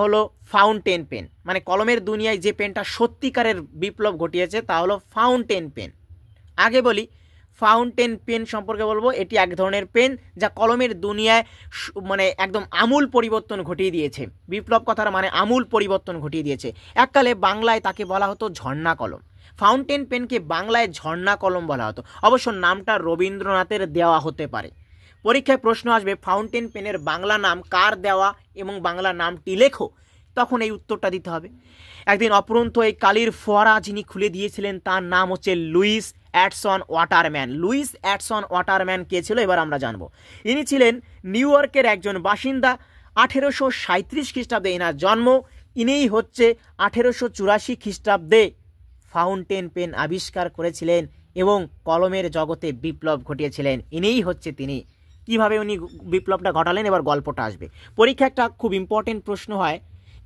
হলো ফাউন্টেন পেন। মানে কলমের দুনিয়ায় যে পেনটা সত্যিকারের বিপ্লব ঘটিয়েছে তা হলো ফাউন্টেন পেন। আগে বলি ফাউন্টেন পেন সম্পর্কে বলবো, এটি এক ধরনের পেন যা কলমের দুনিয়ায় মানে একদম আমূল পরিবর্তন ঘটিয়ে দিয়েছে। বিপ্লব কথার মানে আমূল পরিবর্তন ঘটিয়ে দিয়েছে। এককালে বাংলায় তাকে বলা হতো ঝর্ণা কলম। ফাউন্টেন পেনকে বাংলায় ঝর্ণা কলম বলা হতো। অবশ্য নামটা রবীন্দ্রনাথের দেওয়া হতে পারে। পরীক্ষায় প্রশ্ন আসবে ফাউন্টেন পেনের বাংলা নাম কার দেওয়া এবং বাংলা নামটি লেখো, তখন এই উত্তরটা দিতে হবে। একদিন অপরন্ত এই কালির ফোয়ারা যিনি খুলে দিয়েছিলেন তার নাম হচ্ছে Lewis Edson Waterman. Lewis Edson Waterman কে ছিল এবার আমরা জানবো। ইনি ছিলেন নিউ ইয়র্কের একজন বাসিন্দা। 1837 খ্রিস্টাব্দে এনার জন্ম। ইনিই হচ্ছে 1884 খ্রিস্টাব্দে ফাউন্টেন পেন আবিষ্কার করেছিলেন এবং কলমের জগতে বিপ্লব ঘটিয়েছিলেন। ইনিই হচ্ছে তিনি। কিভাবে উনি বিপ্লবটা ঘটালেন এবার গল্পটা আসবে। পরীক্ষা একটা খুব ইম্পর্টেন্ট প্রশ্ন হয়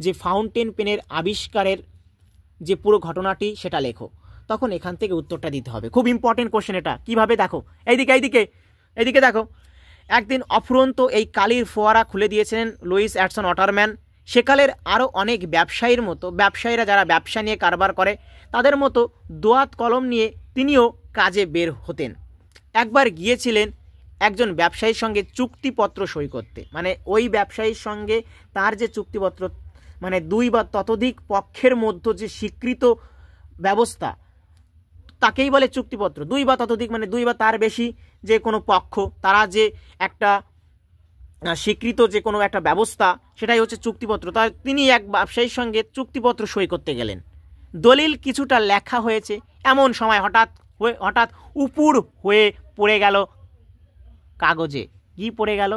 যে ফাউন্টেন পেনের আবিষ্কারের যে পুরো ঘটনাটি সেটা লেখো, তখন এখান থেকে উত্তরটা দিতে হবে। খুব ইম্পর্টেন্ট কোশ্চেন এটা। কিভাবে দেখো, এইদিকে দেখো। একদিন অফুরন্ত এই কালির ফোয়ারা খুলে দিয়েছিলেন লুইস অ্যাডসন ওয়াটারম্যান। সেকালের আরও অনেক ব্যবসায়ীর মতো, ব্যবসায়ীরা যারা ব্যবসা নিয়ে কারবার করে তাদের মতো দোয়াত কলম নিয়ে তিনিও কাজে বের হতেন। একবার গিয়েছিলেন একজন ব্যবসায়ীর সঙ্গে চুক্তিপত্র সই করতে, মানে ওই ব্যবসায়ীর সঙ্গে তার যে চুক্তিপত্র, মানে দুই বা ততোধিক পক্ষের মধ্যে যে স্বীকৃত ব্যবস্থা তাকেই বলে চুক্তিপত্র। দুই বা ততোধিক মানে দুই বা তার বেশি যে কোনো পক্ষ, তারা যে একটা স্বীকৃত যে কোনো একটা ব্যবস্থা, সেটাই হচ্ছে চুক্তিপত্র। তাই তিনি এক ব্যবসায়ীর সঙ্গে চুক্তিপত্র সই করতে গেলেন। দলিল কিছুটা লেখা হয়েছে, এমন সময় হঠাৎ উপুর হয়ে পড়ে গেল কাগজে। কি পড়ে গেল?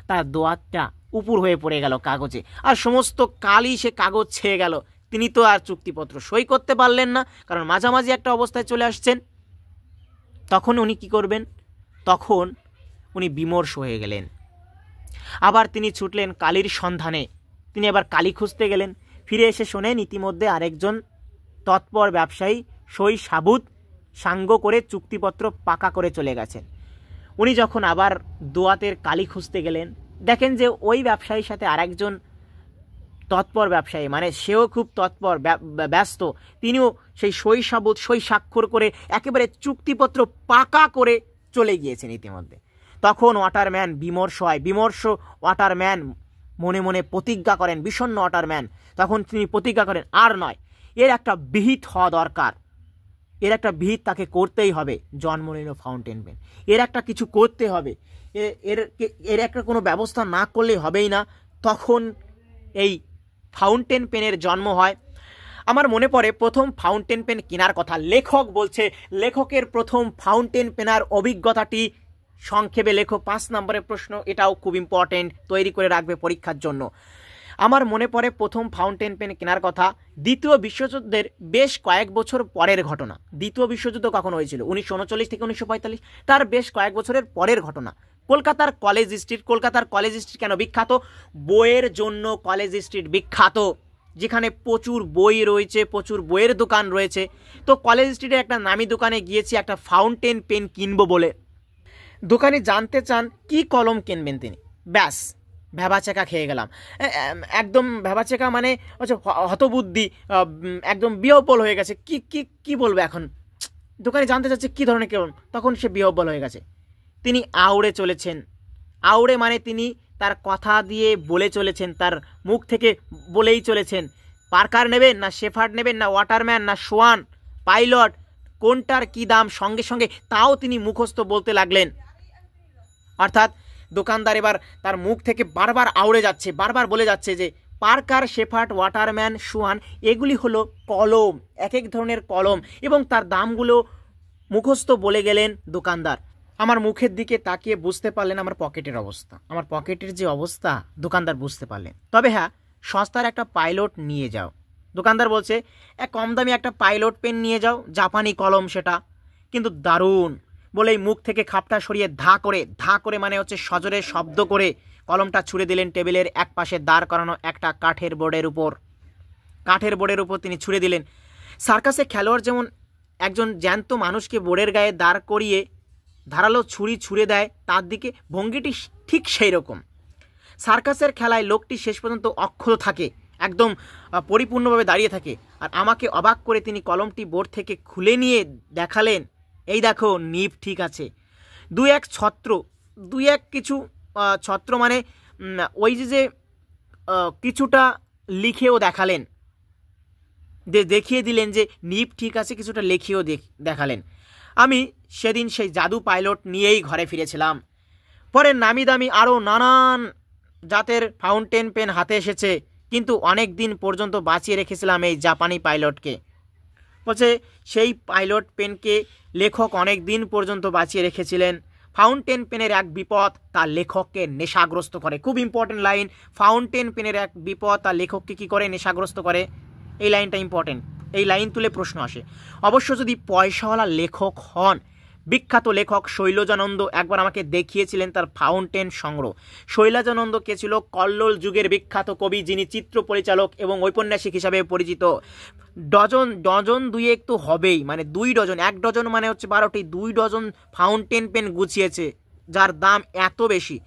তার দোয়াতটা উপুর হয়ে পড়ে গেল কাগজে, আর সমস্ত কালি সে কাগজ ছেয়ে গেল। তিনি তো আর চুক্তিপত্র সই করতে পারলেন না, কারণ মাঝামাঝি একটা অবস্থায় চলে আসছেন। তখন উনি কি করবেন? তখন উনি বিমর্ষ হয়ে গেলেন। আবার তিনি ছুটলেন কালির সন্ধানে। তিনি আবার কালি খুঁজতে গেলেন। ফিরে এসে শোনেন ইতিমধ্যে আরেকজন তৎপর ব্যবসায়ী সই সাবুত সাঙ্গ করে চুক্তিপত্র পাকা করে চলে গেছেন। উনি যখন আবার দোয়াতের কালি খুঁজতে গেলেন, দেখেন যে ওই ব্যবসায়ীর সাথে আরেকজন তৎপর ব্যবসায়ী, মানে সেও খুব তৎপর ব্যস্ত, তিনিও সেই সই সাবুত সই স্বাক্ষর করে একেবারে চুক্তিপত্র পাকা করে চলে গিয়েছেন ইতিমধ্যে। তখন ওয়াটারম্যান বিমর্ষ হয়। বিমর্ষ ওয়াটারম্যান মনে মনে প্রতিজ্ঞা করেন, বিষণ্ণ ওয়াটারম্যান তখন তিনি প্রতিজ্ঞা করেন, আর নয়, এর একটা বিহিত হওয়া দরকার, এর একটা বিহিত তাকে করতেই হবে। জন্ম নিল ফাউন্টেন পেন, এর একটা কিছু করতে হবে, এর একটা কোনো ব্যবস্থা না করলে হবেই না। তখন এই ফাউন্টেন পেনের জন্ম হয়। আমার মনে পড়ে প্রথম ফাউন্টেন পেন কেনার কথা। লেখক বলছে লেখকের প্রথম ফাউন্টেন পেনার অভিজ্ঞতাটি সংক্ষেপে লেখো। 5 নম্বরের প্রশ্ন, এটাও খুব ইম্পর্টেন্ট, তৈরি করে রাখবে পরীক্ষার জন্য। আমার মনে পড়ে প্রথম ফাউন্টেন পেন কেনার কথা দ্বিতীয় বিশ্বযুদ্ধের বেশ কয়েক বছর পরের ঘটনা। দ্বিতীয় বিশ্বযুদ্ধ কখন হয়েছিল? 1939 থেকে 1945, তার বেশ কয়েক বছরের পরের ঘটনা। কলকাতার কলেজ স্ট্রিট। কলকাতার কলেজ স্ট্রিট কেন বিখ্যাত? বইয়ের জন্য কলেজ স্ট্রিট বিখ্যাত, যেখানে প্রচুর বই রয়েছে, প্রচুর বইয়ের দোকান রয়েছে। তো কলেজ স্ট্রিটে একটা নামি দোকানে গিয়েছি একটা ফাউন্টেন পেন কিনবো বলে। দোকানে জানতে চান কি কলম কিনবেন তিনি। ব্যাস ভ্যাবাচেকা খেয়ে গেলাম, একদম ভ্যাবাচেকা, মানে হচ্ছে হতবুদ্ধি, একদম বিহ্বল হয়ে গেছে। কি কি কি বলবো এখন? দোকানে জানতে চাচ্ছে কী ধরনের কলম, তখন সে বিহ্বল হয়ে গেছে। তিনি আউড়ে চলেছেন। আউড়ে মানে তিনি তার কথা দিয়ে বলে চলেছেন, তার মুখ থেকে বলেই চলেছেন। পার্কার নেবেন না শেফার্ড নেবেন না ওয়াটারম্যান না সোয়ান পাইলট, কোনটার কি দাম, সঙ্গে সঙ্গে তাও তিনি মুখস্থ বলতে লাগলেন। অর্থাৎ দোকানদার এবার তার মুখ থেকে বারবার আউড়ে যাচ্ছে, বারবার বলে যাচ্ছে যে পার্কার, শেফার্ড, ওয়াটারম্যান, সোয়ান এগুলি হলো কলম, এক এক ধরনের কলম, এবং তার দামগুলো মুখস্থ বলে গেলেন দোকানদার। আমার মুখের দিকে তাকিয়ে বুঝতে পারলেন আমার পকেটের অবস্থা, আমার পকেটের যে অবস্থা দোকানদার বুঝতে পারলেন। তবে হ্যাঁ, সস্তার একটা পাইলট নিয়ে যাও। দোকানদার বলছে কম দামি একটা পাইলট পেন নিয়ে যাও, জাপানি কলম সেটা, কিন্তু দারুণ বলেই মুখ থেকে খাপটা সরিয়ে ধা করে মানে হচ্ছে সজোরে শব্দ করে কলমটা ছুঁড়ে দিলেন টেবিলের এক পাশে দাঁড় করানো একটা কাঠের বোর্ডের উপর তিনি ছুঁড়ে দিলেন। সার্কাসে খেলোয়াড় যেমন একজন জ্যান্ত মানুষকে বোর্ডের গায়ে দাঁড় করিয়ে ধারালো ছুরি ছুঁড়ে দেয়, তার দিকে ভঙ্গিটি ঠিক সেই রকম। সার্কাসের খেলায় লোকটি শেষ পর্যন্ত অক্ষত থাকে, একদম পরিপূর্ণভাবে দাঁড়িয়ে থাকে। আর আমাকে অবাক করে তিনি কলমটি বোর্ড থেকে খুলে নিয়ে দেখালেন, এই দেখো নিব ঠিক আছে। দুই এক কিছু ছত্র মানে ওই যে কিছুটা লিখেও দেখালেন, দেখিয়ে দিলেন যে নিব ঠিক আছে, কিছুটা লিখেও দেখালেন। আমি সেদিন সেই জাদু পাইলট নিয়েই ঘরে ফিরেছিলাম। পরে নামি দামি আরও নানান জাতের ফাউন্টেন পেন হাতে এসেছে, কিন্তু অনেক দিন পর্যন্ত বাঁচিয়ে রেখেছিলাম এই জাপানি পাইলটকে। বলছে সেই পাইলট পেনকে লেখক অনেক দিন পর্যন্ত বাঁচিয়ে রেখেছিলেন। ফাউন্টেন পেনের এক বিপদ তার লেখককে নেশাগ্রস্ত করে। খুব ইম্পর্টেন্ট লাইন, ফাউন্টেন পেনের এক বিপদ তার লেখককে কী করে, নেশাগ্রস্ত করে। এই লাইনটা ইম্পর্টেন্ট, এই লাইন তুলে প্রশ্ন আসে। অবশ্য যদি পয়সাওয়ালা লেখক হন, বিখ্যাত লেখক শৈলজানন্দ একবার আমাকে দেখিয়েছিলেন তার ফাউন্টেন সংগ্রহ। শৈলজানন্দ কে ছিল? কল্লোল যুগের বিখ্যাত কবি, যিনি চিত্র পরিচালক এবং ঔপন্যাসিক হিসাবে পরিচিত। ডজন দুয়েক তো হবেই, মানে 2 ডজন, 1 ডজন মানে হচ্ছে 12টি, 2 ডজন ফাউন্টেন পেন গুছিয়েছে, যার দাম এত বেশি।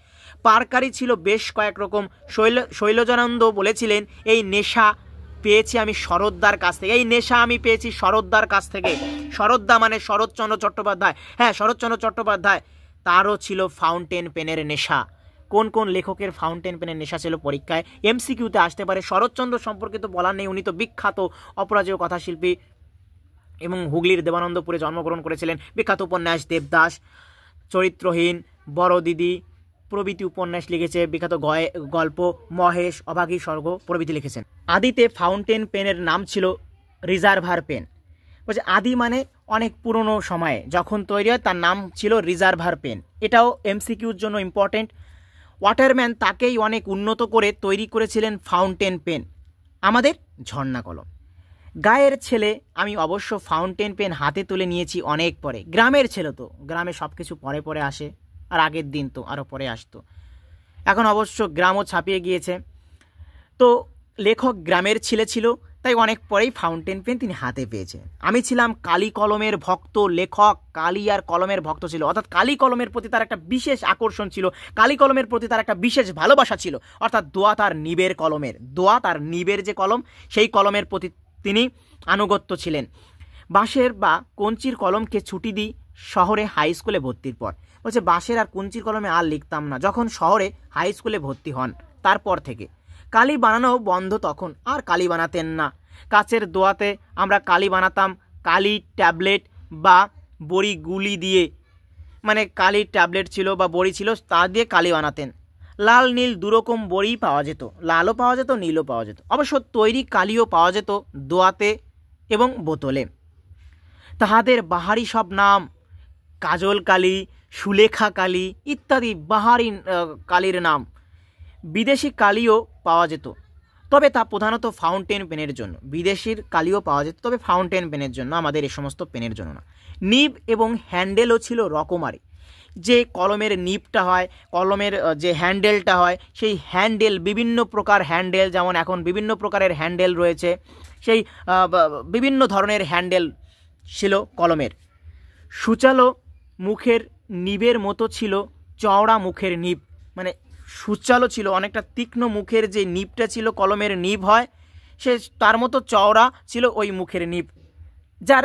পারকারি ছিল বেশ কয়েক রকম। শৈলজানন্দ বলেছিলেন, এই নেশা পেয়েছি আমি শরৎদার কাছ থেকে, এই নেশা আমি পেয়েছি শরৎদার কাছ থেকে। শরৎদা মানে শরৎচন্দ্র চট্টোপাধ্যায়। হ্যাঁ, শরৎচন্দ্র চট্টোপাধ্যায়, তারও ছিল ফাউন্টেন পেনের নেশা। কোন কোন লেখকের ফাউন্টেন পেনের নেশা ছিল পরীক্ষায় এমসিকিউতে আসতে পারে। শরৎচন্দ্র সম্পর্কে তো বলার নেই, উনি তো বিখ্যাত অপরাজেয় কথাশিল্পী এবং হুগলির দেবানন্দপুরে জন্মগ্রহণ করেছিলেন। বিখ্যাত উপন্যাস দেবদাস, চরিত্রহীন, বড় দিদি প্রভৃতি উপন্যাস লিখেছে। বিখ্যাত গল্প মহেশ, অভাগী স্বর্গ প্রভৃতি লিখেছেন। আদিতে ফাউন্টেন পেনের নাম ছিল রিজার্ভার পেন। বলছে আদি মানে অনেক পুরনো সময়ে যখন তৈরি হয় তার নাম ছিল রিজার্ভার পেন। এটাও এমসিকিউর জন্য ইম্পর্টেন্ট। ওয়াটারম্যান তাকেই অনেক উন্নত করে তৈরি করেছিলেন ফাউন্টেন পেন, আমাদের ঝর্ণা কলম। গায়ের ছেলে আমি অবশ্য ফাউন্টেন পেন হাতে তুলে নিয়েছি অনেক পরে। গ্রামের ছেলে তো, গ্রামে সব কিছু পরে পরে আসে, আর আগের দিন তো আরও পরে আসতো। এখন অবশ্য গ্রামও ছাপিয়ে গিয়েছে। তো লেখক গ্রামের ছেলে ছিল, তাই অনেক পরেই ফাউন্টেন পেন তিনি হাতে পেয়েছেন। আমি ছিলাম কালি কলমের ভক্ত। লেখক কালি আর কলমের ভক্ত ছিল, অর্থাৎ কালি কলমের প্রতি তার একটা বিশেষ আকর্ষণ ছিল, কালি কলমের প্রতি তার একটা বিশেষ ভালোবাসা ছিল। অর্থাৎ দোয়াত আর নিবের কলমের, দোয়াত আর নিবের যে কলম, সেই কলমের প্রতি তিনি আনুগত্য ছিলেন। বাঁশের বা কঞ্চির কলমকে ছুটি দিই শহরে হাই স্কুলে ভর্তির পর। বলছে বাঁশের আর কঞ্চির কলমে আর লিখতাম না যখন শহরে হাই স্কুলে ভর্তি হন, তারপর থেকে। কালি বানানো বন্ধ, তখন আর কালি বানাতেন না। কাচের দোয়াতে আমরা কালি বানাতাম কালি ট্যাবলেট বা বড়ি গুলি দিয়ে, মানে কালি ট্যাবলেট ছিল বা বড়ি ছিল, তা দিয়ে কালি বানাতেন। লাল নীল দুরকম বড়ি পাওয়া যেত, লালও পাওয়া যেত, নীলও পাওয়া যেত। অবশ্য তৈরি কালিও পাওয়া যেত দোয়াতে এবং বোতলে। তাহাদের বাহারি সব নাম, কাজল কালি, সুলেখা কালি ইত্যাদি বাহারি কালির নাম। বিদেশি কালিও পাওয়া যেত, তবে তা প্রধানত ফাউন্টেন পেনের জন্য। বিদেশির কালিও পাওয়া যেত, তবে ফাউন্টেন পেনের জন্য, আমাদের এই সমস্ত পেনের জন্য না। নিব এবং হ্যান্ডেলও ছিল রকমারি। যে কলমের নিবটা হয়, কলমের যে হ্যান্ডেলটা হয়, সেই হ্যান্ডেল বিভিন্ন প্রকার হ্যান্ডেল, যেমন এখন বিভিন্ন প্রকারের হ্যান্ডেল রয়েছে, সেই বিভিন্ন ধরনের হ্যান্ডেল ছিল কলমের। সুচালো মুখের নিবের মতো ছিল চওড়া মুখের নিব, মানে সুচালো ছিল, অনেকটা তীক্ষ্ণ মুখের যে নিবটা ছিল, কলমের নিব হয়, সে তার মতো চওড়া ছিল ওই মুখের নিব। যার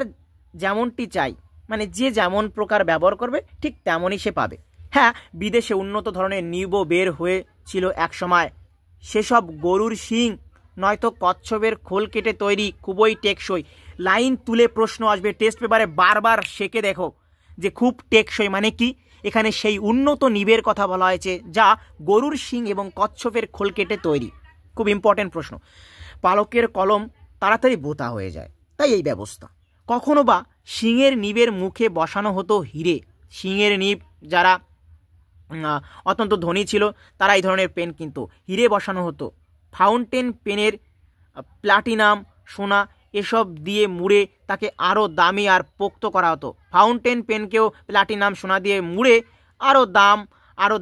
যেমনটি চাই, মানে যে যেমন প্রকার ব্যবহার করবে ঠিক তেমনই সে পাবে। হ্যাঁ, বিদেশে উন্নত ধরনের নিবও বের হয়েছিল এক সময়। সেসব গরুর শিং নয়তো কচ্ছপের খোল কেটে তৈরি, খুবই টেকসই। লাইন তুলে প্রশ্ন আসবে টেস্ট পেপারে, বারবার শেখে দেখো যে খুব টেকসই মানে কি। এখানে সেই উন্নত নিবের কথা বলা হয়েছে যা গরুর শিং এবং কচ্ছপের খোল কেটে তৈরি। খুব ইম্পর্টেন্ট প্রশ্ন। পালকের কলম তাড়াতাড়ি বোতা হয়ে যায়, তাই এই ব্যবস্থা। কখনো বা শিঙের নিবের মুখে বসানো হতো হিরে। শিঙের নিব যারা অত্যন্ত ধনী ছিল তারা এই ধরনের পেন কিন্তু হিরে বসানো হতো। ফাউন্টেন পেনের প্লাটিনাম, সোনা এসব দিয়ে মুড়ে তাকে আরও দামি আর পোক্ত করা হতো। ফাউন্টেন পেনকেও প্লাটিনাম, সোনা দিয়ে মুড়ে আরও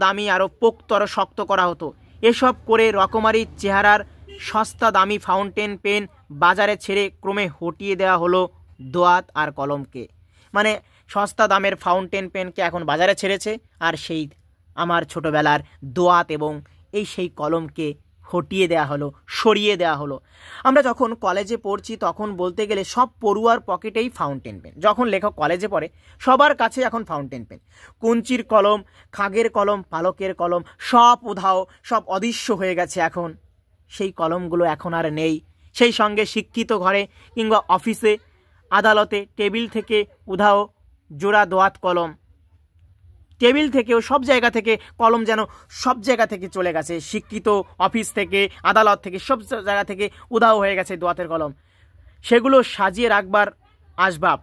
দামি, আরও পোক্ত, আরও শক্ত করা হতো। এসব করে রকমারি চেহারার সস্তা দামি ফাউন্টেন পেন বাজারে ছেড়ে ক্রমে হটিয়ে দেওয়া হলো দোয়াত আর কলমকে। মানে সস্তা দামের ফাউন্টেন পেনকে এখন বাজারে ছেড়েছে, আর সেই আমার ছোটোবেলার দোয়াত এবং সেই কলমকে হটিয়ে দেওয়া হলো, সরিয়ে দেওয়া হলো। আমরা যখন কলেজে পড়ছি তখন বলতে গেলে সব পড়ুয়ার পকেটেই ফাউন্টেন পেন। যখন লেখক কলেজে পড়ে সবার কাছে এখন ফাউন্টেন পেন। কঞ্চির কলম, খাগের কলম, পালকের কলম সব উধাও, সব অদৃশ্য হয়ে গেছে এখন। সেই কলমগুলো এখন আর নেই। সেই সঙ্গে শিক্ষিত ঘরে কিংবা অফিসে, আদালতে টেবিল থেকে উধাও জোড়া দোয়াত কলম। টেবিল থেকেও সব জায়গা থেকে কলম যেন সব জায়গা থেকে চলে গেছে, শিক্ষিত অফিস থেকে, আদালত থেকে, সব জায়গা থেকে উধাও হয়ে গেছে দোয়াতের কলম। সেগুলো সাজিয়ে রাখবার আসবাব,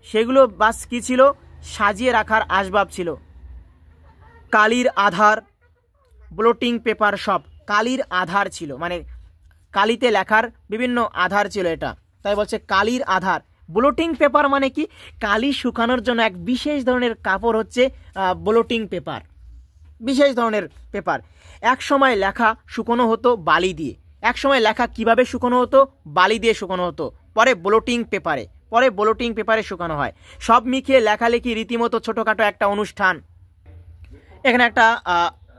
সেগুলো বাস কী ছিল? সাজিয়ে রাখার আসবাব ছিল। কালির আধার, ব্লটিং পেপার, সব কালির আধার ছিল, মানে কালিতে লেখার বিভিন্ন আধার ছিল এটা, তাই বলছে কালির আধার। ব্লটিং পেপার মানে কি? কালি শুকানোর জন্য এক বিশেষ ধরনের কাপড় হচ্ছে ব্লটিং পেপার, বিশেষ ধরনের পেপার। এক সময় লেখা শুকনো হতো বালি দিয়ে, এক সময় লেখা কিভাবে শুকনো হতো? বালি দিয়ে শুকনো হতো, পরে ব্লটিং পেপারে শুকানো হয়। সব মিখিয়ে লেখালেখি রীতিমতো ছোটোখাটো একটা অনুষ্ঠান। এখানে একটা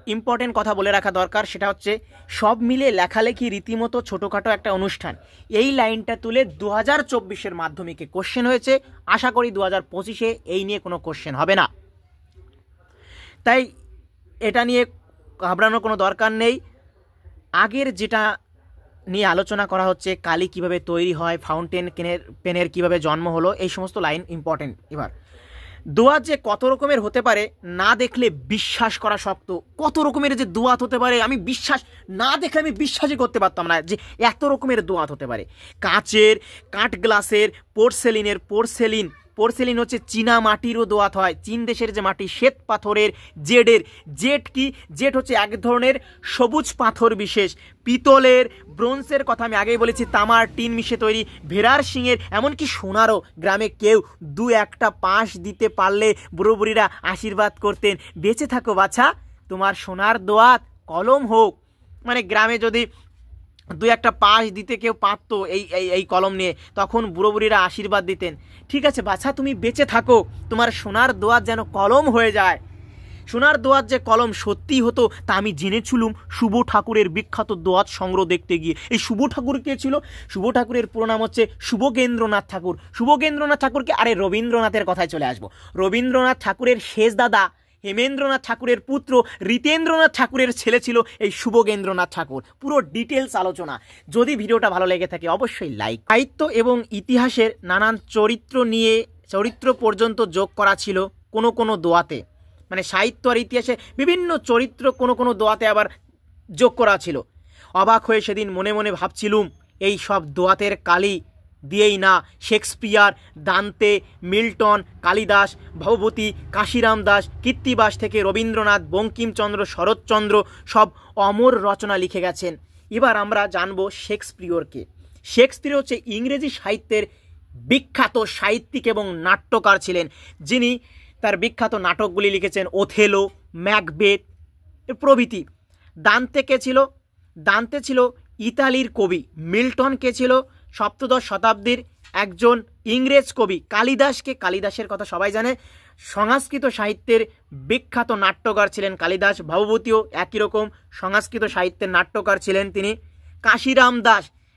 ইম্পর্টেন্ট কথা বলে রাখা দরকার, সেটা হচ্ছে সব মিলে লেখালেখি রীতিমতো ছোটোখাটো একটা অনুষ্ঠান। এই লাইনটা তুলে 2024-এর মাধ্যমিকে কোশ্চেন হয়েছে। আশা করি 2025-এ এই নিয়ে কোনো কোশ্চেন হবে না, তাই এটা নিয়ে ঘাবড়ানোর কোনো দরকার নেই। আগের যেটা নিয়ে আলোচনা করা হচ্ছে, কালি কিভাবে তৈরি হয়, ফাউন্টেন পেনের কিভাবে জন্ম হলো, এই সমস্ত লাইন ইম্পর্টেন্ট। এবার দোয়াত যে কত রকমের হতে পারে না দেখলে বিশ্বাস করা শক্ত। কত রকমের যে দোয়াত হতে পারে, আমি বিশ্বাস না দেখলে আমি বিশ্বাসই করতে পারতাম না যে এত রকমের দোয়াত হতে পারে। কাচের, কাঠ গ্লাসের, পোর্সেলিন হচ্ছে চীনা মাটিরও দোয়াত হয়, চীন দেশের যে মাটি, শ্বেত পাথরের, জেড কি? জেড হচ্ছে এক ধরনের সবুজ পাথর বিশেষ। পিতলের, ব্রোঞ্জের কথা আমি আগেই বলেছি, তামার, টিন মিশে তৈরি, ভেড়ার শিঙের, এমনকি সোনারও। গ্রামে কেউ দু একটা পাশ দিতে পারলে বুড়ো বুড়িরা আশীর্বাদ করতেন, বেঁচে থাকো বাছা, তোমার সোনার দোয়াত কলম হোক। মানে গ্রামে যদি দু একটা পাশ দিতে কেউ পারত এই কলম নিয়ে, তখন বুড়ো বুড়িরা আশীর্বাদ দিতেন, ঠিক আছে বাছা তুমি বেঁচে থাকো, তোমার সোনার দোয়াত যেন কলম হয়ে যায়। সোনার দোয়াত যে কলম সত্যি হতো তা আমি জেনেছিলুম শুভ ঠাকুরের বিখ্যাত দোয়াত সংগ্রহ দেখতে গিয়ে। এই শুভ ঠাকুর কে ছিল? শুভ ঠাকুরের পুরো নাম হচ্ছে শুভগেন্দ্রনাথ ঠাকুর। শুভগেন্দ্রনাথ ঠাকুরকে, আরে রবীন্দ্রনাথের কথায় চলে আসবো। রবীন্দ্রনাথ ঠাকুরের শেষ দাদা হেমেন্দ্রনাথ ঠাকুরের পুত্র ঋতেন্দ্রনাথ ঠাকুরের ছেলে ছিল এই শুভগেন্দ্রনাথ ঠাকুর। পুরো ডিটেলস আলোচনা। যদি ভিডিওটা ভালো লেগে থাকে অবশ্যই লাইক। সাহিত্য এবং ইতিহাসের নানান চরিত্র পর্যন্ত যোগ করা ছিল কোনো দোয়াতে, মানে সাহিত্য আর ইতিহাসে বিভিন্ন চরিত্র কোনো দোয়াতে আবার যোগ করা ছিল। অবাক হয়ে সেদিন মনে মনে ভাবছিলুম, এই সব দোয়াতের কালি দিয়েই না শেক্সপিয়ার, দান্তে, মিল্টন, কালিদাস, ভবভূতি, কাশিরাম দাস, কীর্তিবাস থেকে রবীন্দ্রনাথ, বঙ্কিমচন্দ্র, শরৎচন্দ্র সব অমর রচনা লিখে গেছেন। এবার আমরা জানব শেক্সপিয়রকে। শেক্সপিয়র হচ্ছে ইংরেজি সাহিত্যের বিখ্যাত সাহিত্যিক এবং নাট্যকার ছিলেন, যিনি তার বিখ্যাত নাটকগুলি লিখেছেন, ওথেলো, ম্যাকবেথ প্রভৃতি। দান্তে কে ছিল? দান্তে ছিল ইতালির কবি। মিল্টন কে ছিল? সপ্তদশ শতাব্দীর একজন ইংরেজ কবি। কালিদাসের কথা সবাই জানে, সংস্কৃত সাহিত্যের বিখ্যাত নাট্যকার ছিলেন কালিদাস। ভবভূতিও একই রকম সংস্কৃত সাহিত্যের নাট্যকার ছিলেন তিনি।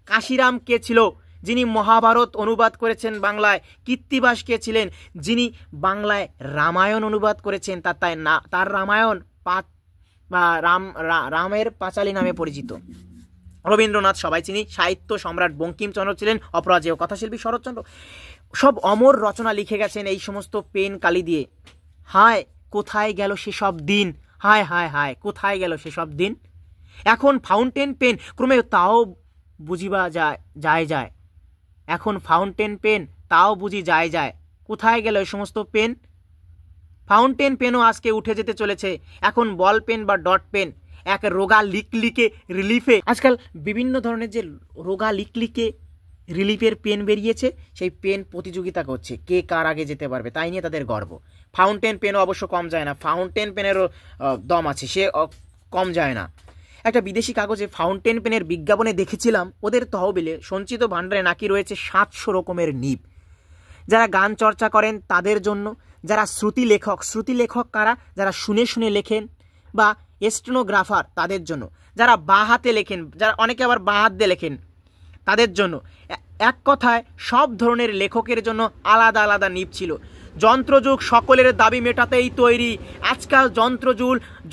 কাশিরাম কে ছিল? যিনি মহাভারত অনুবাদ করেছেন বাংলায়। কীর্তিবাস কে ছিলেন? যিনি বাংলায় রামায়ণ অনুবাদ করেছেন, তার রামায়ণ রামের পাঁচালী নামে পরিচিত। রবীন্দ্রনাথ সবাই চিনি। সাহিত্য সম্রাট বঙ্কিমচন্দ্র ছিলেন অপরাজেয়। কথাশিল্পী শরৎচন্দ্র সব অমর রচনা লিখে গেছেন এই সমস্ত পেন কালি দিয়ে। হায় কোথায় গেল সেসব দিন, হায় হায় হায় কোথায় গেল সেসব দিন। এখন ফাউন্টেন পেন ক্রমে তাও বুঝিবা যায়। এখন ফাউন্টেন পেন তাও বুঝি যায়। কোথায় গেল এই সমস্ত পেন? ফাউন্টেন পেনও আজকে উঠে যেতে চলেছে। এখন বল পেন বা ডট পেন এক রোগা লিকলিকে রিলিফে, আজকাল বিভিন্ন ধরনের যে রোগা লিকলিকে রিলিফের পেন বেরিয়েছে, সেই পেন প্রতিযোগিতা করছে কে কার আগে যেতে পারবে, তাই নিয়ে তাদের গর্ব। ফাউন্টেন পেনও অবশ্য কম যায় না, ফাউন্টেন পেনেরও দম আছে, সে কম যায় না। একটা বিদেশি কাগজে ফাউন্টেন পেনের বিজ্ঞাপনে দেখেছিলাম ওদের তহবিলে সঞ্চিত ভাণ্ডারে নাকি রয়েছে 700 রকমের নিব। যারা গান চর্চা করেন তাদের জন্য, যারা শ্রুতি লেখক কারা? যারা শুনে শুনে লেখেন, বা স্টেনোগ্রাফার তাদের জন্য, যারা বাঁ হাতে লেখেন, যারা অনেকে আবার বাঁ হাত দিয়ে লেখেন তাদের জন্য। এক কথায় সব ধরনের লেখকের জন্য আলাদা আলাদা নিব ছিল। যন্ত্রযুগ সকলের দাবি মেটাতেই তৈরি। আজকাল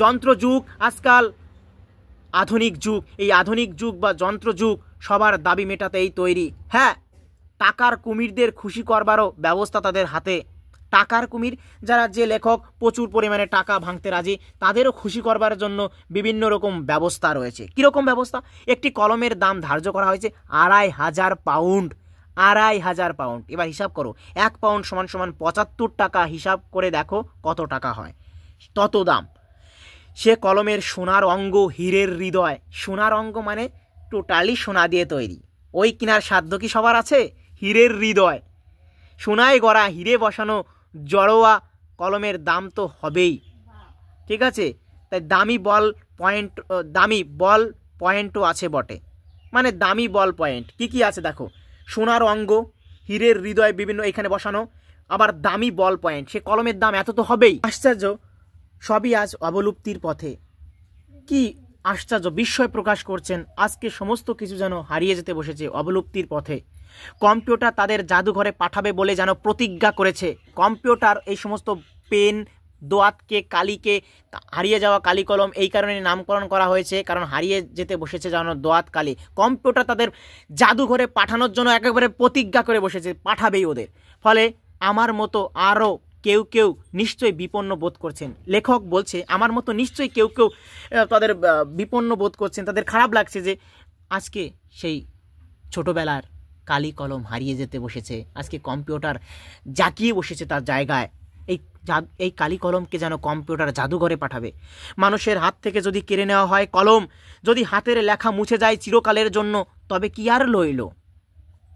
যন্ত্রযুগ, আজকাল আধুনিক যুগ। এই আধুনিক যুগ বা যন্ত্রযুগ সবার দাবি মেটাতেই তৈরি। হ্যাঁ, টাকার কুমিরদের খুশি করবারও ব্যবস্থা তাদের হাতে। টাকার কুমির, যারা যে লেখক প্রচুর পরিমাণে টাকা ভাঙতে রাজি, তাদেরও খুশি করবার জন্য বিভিন্ন রকম ব্যবস্থা রয়েছে। কীরকম ব্যবস্থা? একটি কলমের দাম ধার্য করা হয়েছে 2,500 পাউন্ড। 2,500 পাউন্ড। এবার হিসাব করো, 1 পাউন্ড সমান সমান 75 টাকা। হিসাব করে দেখো কত টাকা হয়, তত দাম। সে কলমের সোনার অঙ্গ, হীরের হৃদয়। সোনার অঙ্গ মানে টোটালি সোনা দিয়ে তৈরি, ওই কেনার সাধ্য কি সবার আছে? হীরের হৃদয়, সোনায় গড়া, হিরে বসানো জড়োয়া কলমের দাম তো হবেই, ঠিক আছে? তাই দামি বল পয়েন্টও আছে বটে, মানে দামি বল পয়েন্ট কি কি আছে দেখো, সোনার অঙ্গ, হীরের হৃদয় বিভিন্ন এখানে বসানো, আবার দামি বল পয়েন্ট। সে কলমের দাম এত তো হবেই। আশ্চর্য, সবই আজ অবলুপ্তির পথে। কি আশ্চর্য, বিস্ময় প্রকাশ করছেন। আজকে সমস্ত কিছু যেন হারিয়ে যেতে বসেছে, অবলুপ্তির পথে। কম্পিউটার তাদের জাদুঘরে পাঠাবে বলে যেন প্রতিজ্ঞা করেছে। কম্পিউটার এই সমস্ত পেন, দোয়াতকে, কালিকে, হারিয়ে যাওয়া কালি কলম এই কারণে নামকরণ করা হয়েছে, কারণ হারিয়ে যেতে বসেছে যেন দোয়াত কালি। কম্পিউটার তাদের জাদুঘরে পাঠানোর জন্য একেবারে প্রতিজ্ঞা করে বসেছে, পাঠাবেই ওদের। ফলে আমার মতো আরও কেউ কেউ নিশ্চয়ই বিপন্ন বোধ করছেন। লেখক বলছে আমার মতো নিশ্চয়ই কেউ কেউ তাদের বিপন্ন বোধ করছেন, তাদের খারাপ লাগছে যে আজকে সেই ছোটোবেলার কালি কলম হারিয়ে যেতে বসেছে, আজকে কম্পিউটার জাকিয়ে বসেছে তার জায়গায়। এই কালি কলমকে যেন কম্পিউটার জাদুঘরে পাঠাবে। মানুষের হাত থেকে যদি কেড়ে নেওয়া হয় কলম, যদি হাতের লেখা মুছে যায় চিরকালের জন্য, তবে কি আর লইল?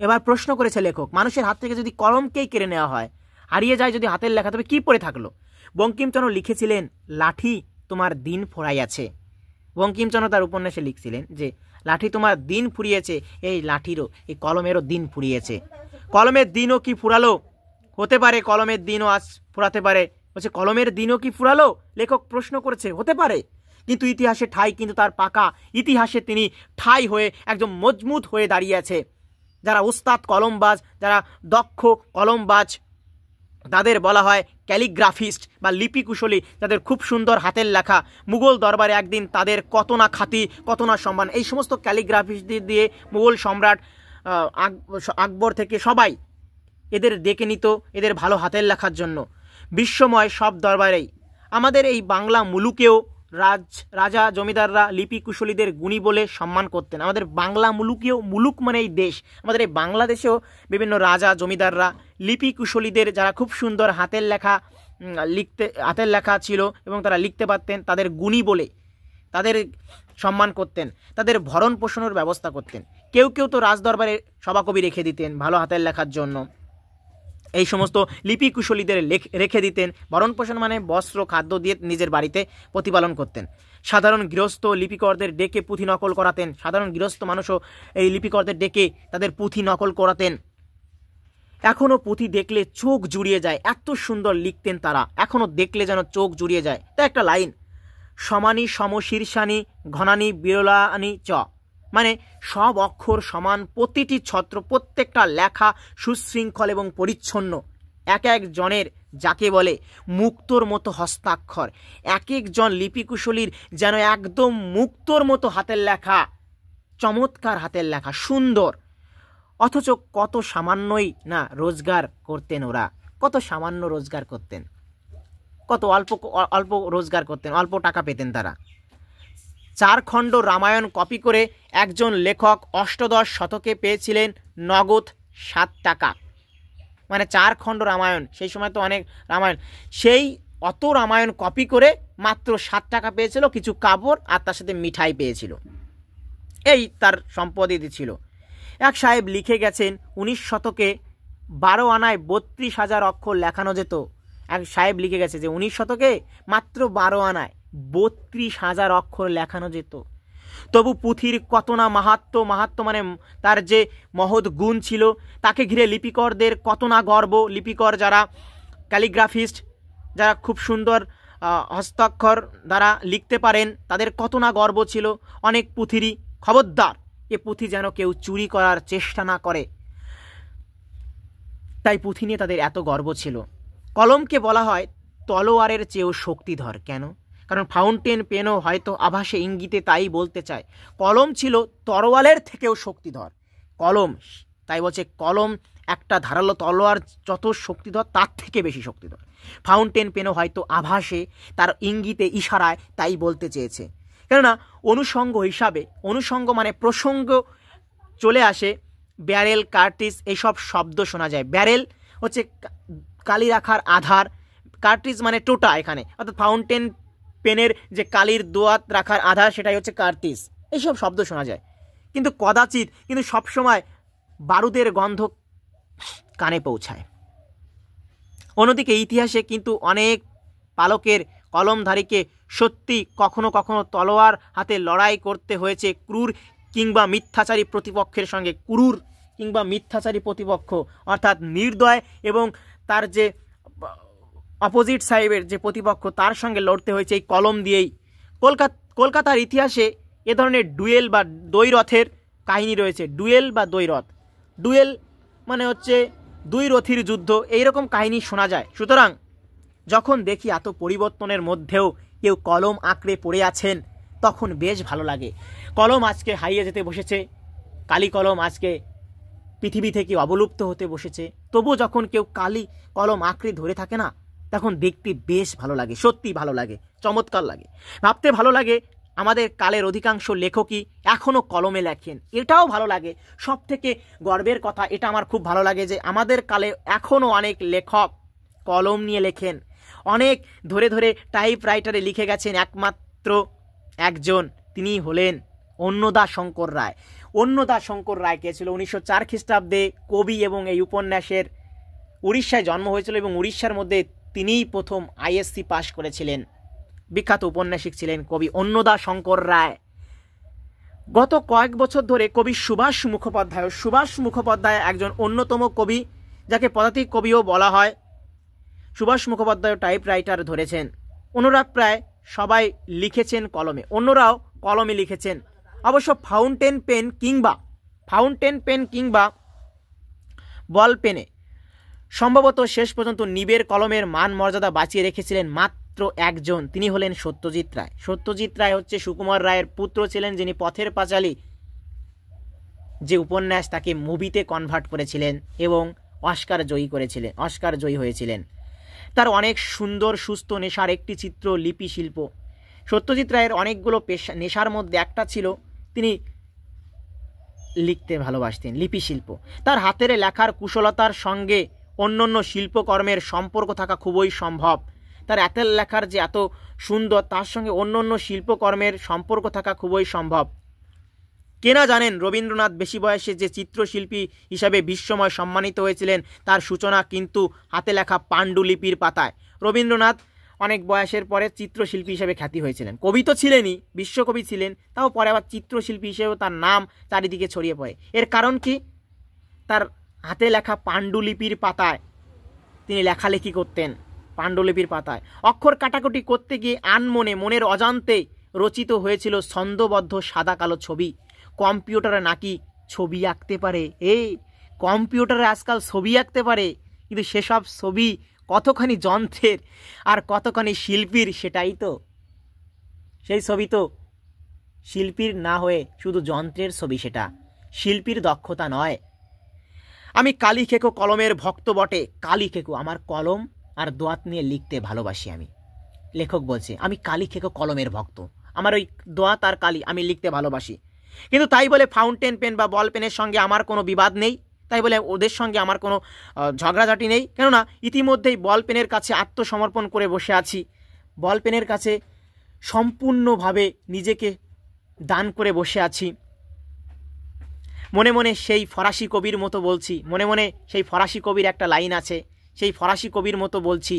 এবার প্রশ্ন করেছে লেখক, মানুষের হাত থেকে যদি কলমকেই কেড়ে নেওয়া হয়, হারিয়ে যায় যদি হাতের লেখা, তবে কি পড়ে থাকলো? বঙ্কিমচন্দ্র লিখেছিলেন, লাঠি তোমার দিন ফুরাইয়াছে। বঙ্কিমচন্দ্র তার উপন্যাসে লিখছিলেন যে লাঠি তোমার দিন ফুরিয়েছে, এই লাঠিরও, এই কলমেরও দিন ফুরিয়েছে। কলমের দিনও কি ফুরালো? হতে পারে কলমের দিনও আজ ফুরাতে পারে। বলছে কলমের দিনও কি ফুরালো? লেখক প্রশ্ন করেছে, হতে পারে, কিন্তু ইতিহাসে ঠাই কিন্তু তার পাকা। ইতিহাসে তিনি ঠাই হয়ে একদম মজবুত হয়ে দাঁড়িয়ে আছে। যারা উস্তাদ কলমবাজ, যারা দক্ষ কলমবাজ, তাদের বলা হয় ক্যালিগ্রাফিস্ট বা লিপি কুশলী, যাদের খুব সুন্দর হাতের লেখা। মুঘল দরবারে একদিন তাদের কত না খ্যাতি, কত না সম্মান। এই সমস্ত ক্যালিগ্রাফিস্টদের দিয়ে মুঘল সম্রাট আকবর থেকে সবাই এদের ডেকে নিত এদের ভালো হাতের লেখার জন্য। বিশ্বময় সব দরবারেই, আমাদের এই বাংলা মুলুকেও রাজা জমিদাররা লিপি কুশলীদের গুণী বলে সম্মান করতেন। আমাদের বাংলা মুলুকেও, মুলুক মানে এই দেশ, আমাদের এই বাংলাদেশেও বিভিন্ন রাজা জমিদাররা লিপি কুশলীদের, যারা খুব সুন্দর হাতের লেখা ছিল এবং তারা লিখতে পারতেন, তাদের গুণী বলে তাদের সম্মান করতেন, তাদের ভরণ পোষণের ব্যবস্থা করতেন। কেউ কেউ তো রাজদরবারে সভাকবি রেখে দিতেন ভালো হাতের লেখার জন্য। এই সমস্ত লিপি কুশলীদের রেখে দিতেন। ভরণ পোষণ মানে বস্ত্র, খাদ্য দিয়ে নিজের বাড়িতে প্রতিপালন করতেন। সাধারণ গৃহস্থ লিপিকরদের ডেকে পুঁথি নকল করাতেন। সাধারণ গৃহস্থ মানুষও এই লিপিকরদের ডেকে তাদের পুঁথি নকল করাতেন। এখনও পুঁথি দেখলে চোখ জুড়িয়ে যায়, এত সুন্দর লিখতেন তারা, এখনও দেখলে যেন চোখ জুড়িয়ে যায়। তা একটা লাইন, সমানি সমশীর্ষানি ঘনানি বিরলানি চ, মানে সব অক্ষর সমান, প্রতিটি ছত্র, প্রত্যেকটা লেখা সুশৃঙ্খল এবং পরিচ্ছন্ন। এক একজনের যাকে বলে মুক্তোর মতো হস্তাক্ষর। এক একজন লিপিকুশলীর যেন একদম মুক্তোর মতো হাতের লেখা, চমৎকার হাতের লেখা, সুন্দর। অথচ কত সামান্যই না রোজগার করতেন ওরা, কত সামান্য রোজগার করতেন, কত অল্প রোজগার করতেন, অল্প টাকা পেতেন তারা। 4 খণ্ড রামায়ণ কপি করে একজন লেখক অষ্টাদশ শতকে পেয়েছিলেন নগদ 7 টাকা। মানে 4 খণ্ড রামায়ণ, সেই সময় তো অনেক রামায়ণ, সেই অত রামায়ণ কপি করে মাত্র 7 টাকা পেয়েছিল, কিছু কাপড় আর তার সাথে মিঠাই পেয়েছিল। এই তার সম্পত্তি ছিল। এক সাহেব লিখে গেছেন 19 শতকে 12 আনায় 32,000 অক্ষর লেখানো যেত। এক সাহেব লিখে গেছে যে 19 শতকে মাত্র 12 আনায় 32,000 অক্ষর লেখানো যেত। তবু পুঁথির কত না মাহাত্ম্য মানে তার যে মহৎ গুণ ছিল, তাকে ঘিরে লিপিকরদের কত না গর্ব। লিপিকর যারা ক্যালিগ্রাফিস্ট, যারা খুব সুন্দর হস্তাক্ষর দ্বারা লিখতে পারেন, তাদের কত না গর্ব ছিল। অনেক পুঁথিরই খবরদার, এ পুঁথি যেন কেউ চুরি করার চেষ্টা না করে, তাই পুঁথি নিয়ে তাদের এত গর্ব ছিল। কলমকে বলা হয় তলোয়ারের চেয়েও শক্তিধর। কেন? কারণ ফাউন্টেন পেনও হয়তো আভাসে ইঙ্গিতে তাই বলতে চায়। কলম ছিল তরোয়ালের থেকেও শক্তিধর। কলম, তাই বলছে কলম একটা ধারালো তলোয়ার যত শক্তিধর তার থেকে বেশি শক্তিধর। ফাউন্টেন পেনও হয়তো আভাসে, তার ইঙ্গিতে, ইশারায় তাই বলতে চেয়েছে। কেননা অনুষঙ্গ হিসাবে, অনুষঙ্গ মানে প্রসঙ্গ চলে আসে, ব্যারেল, কার্টিস এইসব শব্দ শোনা যায়। ব্যারেল হচ্ছে কালি রাখার আধার, কার্টিস মানে টোটা এখানে, অর্থাৎ ফাউন্টেন পেনের যে কালির দোয়াত রাখার আধার সেটাই হচ্ছে কার্টিস, এইসব শব্দ শোনা যায়। কিন্তু কদাচিৎ, কিন্তু সবসময় বারুদের গন্ধ কানে পৌঁছায়। অন্যদিকে ইতিহাসে কিন্তু অনেক পালকের কলমধারীকে সত্যি কখনো কখনো তলোয়ার হাতে লড়াই করতে হয়েছে ক্রূর কিংবা মিথ্যাচারী প্রতিপক্ষের সঙ্গে। ক্রূর কিংবা মিথ্যাচারী প্রতিপক্ষ অর্থাৎ নির্দয় এবং তার যে অপোজিট সাইডের যে প্রতিপক্ষ তার সঙ্গে লড়তে হয়েছে এই কলম দিয়েই। কলকাতার ইতিহাসে এ ধরনের ডুয়েল বা দ্বৈরথের কাহিনী রয়েছে। ডুয়েল বা দ্বৈরথ, ডুয়েল মানে হচ্ছে দুই রথীর যুদ্ধ, এইরকম কাহিনী শোনা যায়। সুতরাং যখন দেখি এত পরিবর্তনের মধ্যেও কেউ কলম আঁকড়ে পড়ে আছেন তখন বেশ ভালো লাগে। কলম আজকে হারিয়ে যেতে বসেছে, কালি কলম আজকে পৃথিবী থেকে অবলুপ্ত হতে বসেছে, তবুও যখন কেউ কালি কলম আঁকড়ে ধরে থাকে না তখন দেখতে বেশ ভালো লাগে, সত্যি ভালো লাগে, চমৎকার লাগে। ভাবতে ভালো লাগে আমাদের কালের অধিকাংশ লেখকই এখনও কলমে লেখেন, এটাও ভালো লাগে। সব থেকে গর্বের কথা, এটা আমার খুব ভালো লাগে যে আমাদের কালে এখনও অনেক লেখক কলম নিয়ে লেখেন। অনেক ধরে ধরে টাইপ রাইটারে লিখে গেছেন, একমাত্র একজন, তিনি হলেন অন্নদাশঙ্কর রায়। অন্নদাশঙ্কর রায় কে ছিল? 1904 খ্রিস্টাব্দে কবি এবং এই উপন্যাসের উড়িষ্যায় জন্ম হয়েছিল এবং উড়িষ্যার মধ্যে তিনিই প্রথম আইএসসি পাশ করেছিলেন। বিখ্যাত উপন্যাসিক ছিলেন কবি অন্নদাশঙ্কর রায়। গত কয়েক বছর ধরে কবি সুভাষ মুখোপাধ্যায় একজন অন্যতম কবি, যাকে পদাতিক কবিও বলা হয়। সুভাষ মুখোপাধ্যায় টাইপ রাইটার ধরেছেন। অন্যরা প্রায় সবাই লিখেছেন কলমে, অন্যরাও কলমে লিখেছেন। অবশ্য ফাউন্টেন পেন কিংবা বল পেনে সম্ভবত শেষ পর্যন্ত নিবের কলমের মান মর্যাদা বাঁচিয়ে রেখেছিলেন মাত্র একজন, তিনি হলেন সত্যজিৎ রায়। সত্যজিৎ রায় হচ্ছে সুকুমার রায়ের পুত্র ছিলেন, যিনি পথের পাঁচালী যে উপন্যাস তাকে মুভিতে কনভার্ট করেছিলেন এবং অস্কার জয়ী হয়েছিলেন। তার অনেক সুন্দর সুস্থ নেশার একটি চিত্র লিপি শিল্প। সত্যজিৎ রায়ের অনেকগুলো নেশার মধ্যে একটা ছিল তিনি লিখতে ভালোবাসতেন, লিপি শিল্প। তার হাতের লেখার কুশলতার সঙ্গে অন্যান্য শিল্পকর্মের সম্পর্ক থাকা খুবই সম্ভব। তার হাতের লেখার যে এত সুন্দর, তার সঙ্গে অন্যান্য শিল্পকর্মের সম্পর্ক থাকা খুবই সম্ভব। কেনা জানেন রবীন্দ্রনাথ বেশি বয়সে যে চিত্রশিল্পী হিসাবে বিশ্বময় সম্মানিত হয়েছিলেন তার সূচনা কিন্তু হাতে লেখা পাণ্ডুলিপির পাতায়। রবীন্দ্রনাথ অনেক বয়সের পরে চিত্রশিল্পী হিসেবে খ্যাতি হয়েছিলেন। কবি তো ছিলেনই, বিশ্বকবি ছিলেন, তাও পরে আবার চিত্রশিল্পী হিসেবেও তার নাম চারিদিকে ছড়িয়ে পড়ে। এর কারণ কি? তার হাতে লেখা পাণ্ডুলিপির পাতায় তিনি লেখালেখি করতেন। পাণ্ডুলিপির পাতায় অক্ষর কাটাকুটি করতে গিয়ে মনের অজান্তে রচিত হয়েছিল ছন্দবদ্ধ সাদা কালো ছবি। কম্পিউটারে নাকি ছবি আঁকতে পারে, কম্পিউটারে আজকাল ছবি আঁকতে পারে, কিন্তু সেসব ছবি কতখানি যন্ত্রের আর কতখানি শিল্পীর, সেটাই তো, সেই ছবি তো শিল্পীর না হয়ে শুধু যন্ত্রের ছবি, সেটা শিল্পীর দক্ষতা নয়। আমি কালি খেকো কলমের ভক্ত বটে, কালি খেকো, আমার কলম আর দোয়াত নিয়ে লিখতে ভালোবাসি আমি। লেখক বলছে আমি কালি খেকো কলমের ভক্ত, আমার ওই দোয়াত আর কালি আমি লিখতে ভালোবাসি। কিন্তু তাই বলে ফাউন্টেন পেন বা বল পেনের সঙ্গে আমার কোনো বিবাদ নেই, তাই বলে ওদের সঙ্গে আমার কোনো ঝগড়াঝাটি নেই। কেননা ইতিমধ্যেই বল পেনের কাছে আত্মসমর্পণ করে বসে আছি, বল পেনের কাছে সম্পূর্ণভাবে নিজেকে দান করে বসে আছি। মনে মনে সেই ফরাসি কবির মতো বলছি, মনে মনে সেই ফরাসি কবির একটা লাইন আছে, সেই ফরাসি কবির মতো বলছি,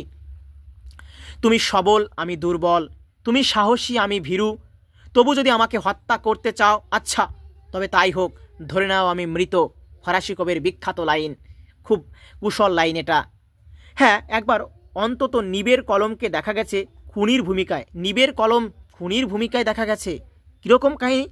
তুমি সবল আমি দুর্বল, তুমি সাহসী আমি ভীরু, তবু যদি আমাকে হত্যা করতে চাও আচ্ছা তবে তাই হোক, ধরে নাও আমি মৃত। ফরাসি কবির বিখ্যাত লাইন, খুব কুশল লাইন এটা। হ্যাঁ, একবার অন্তত নিবের কলমকে দেখা গেছে খুনির ভূমিকায়, নিবের কলম খুনির ভূমিকায় দেখা গেছে। কীরকম কাহিনী?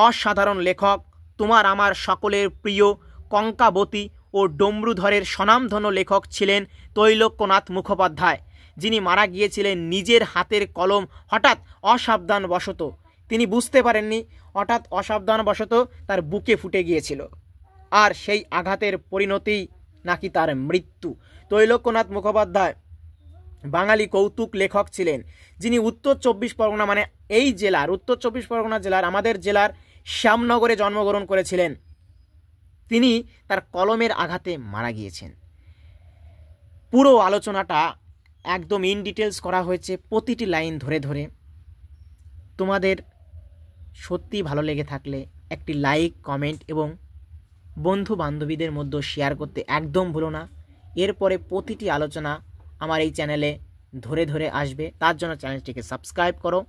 অসাধারণ লেখক, তোমার আমার সকলের প্রিয় কঙ্কাবতী ও ডমরুধরের স্বনামধন্য লেখক ছিলেন তৈলক্যনাথ মুখোপাধ্যায়, যিনি মারা গিয়েছিলেন নিজের হাতের কলম হঠাৎ অসাবধানবশত, তিনি বুঝতে পারেননি, হঠাৎ অসাবধানবশত তার বুকে ফুটে গিয়েছিল, আর সেই আঘাতের পরিণতি নাকি তার মৃত্যু? তৈলক্যনাথ মুখোপাধ্যায় বাঙালি কৌতুক লেখক ছিলেন, যিনি উত্তর চব্বিশ পরগনা মানে এই জেলার উত্তর চব্বিশ পরগনা জেলার আমাদের জেলার শ্যামনগরে জন্মগ্রহণ করেছিলেন। তিনি তার কলমের আঘাতে মারা গিয়েছেন। পুরো আলোচনাটা একদম ইন ডিটেলস করা হয়েছে, প্রতিটি লাইন ধরে ধরে। তোমাদের সত্যি ভালো লেগে থাকলে একটি লাইক, কমেন্ট এবং বন্ধু বান্ধবীদের মধ্যে শেয়ার করতে একদম ভুলো না। এরপরে প্রতিটি আলোচনা আমার এই চ্যানেলে ধরে ধরে আসবে, তার জন্য চ্যানেলটিকে সাবস্ক্রাইব করো।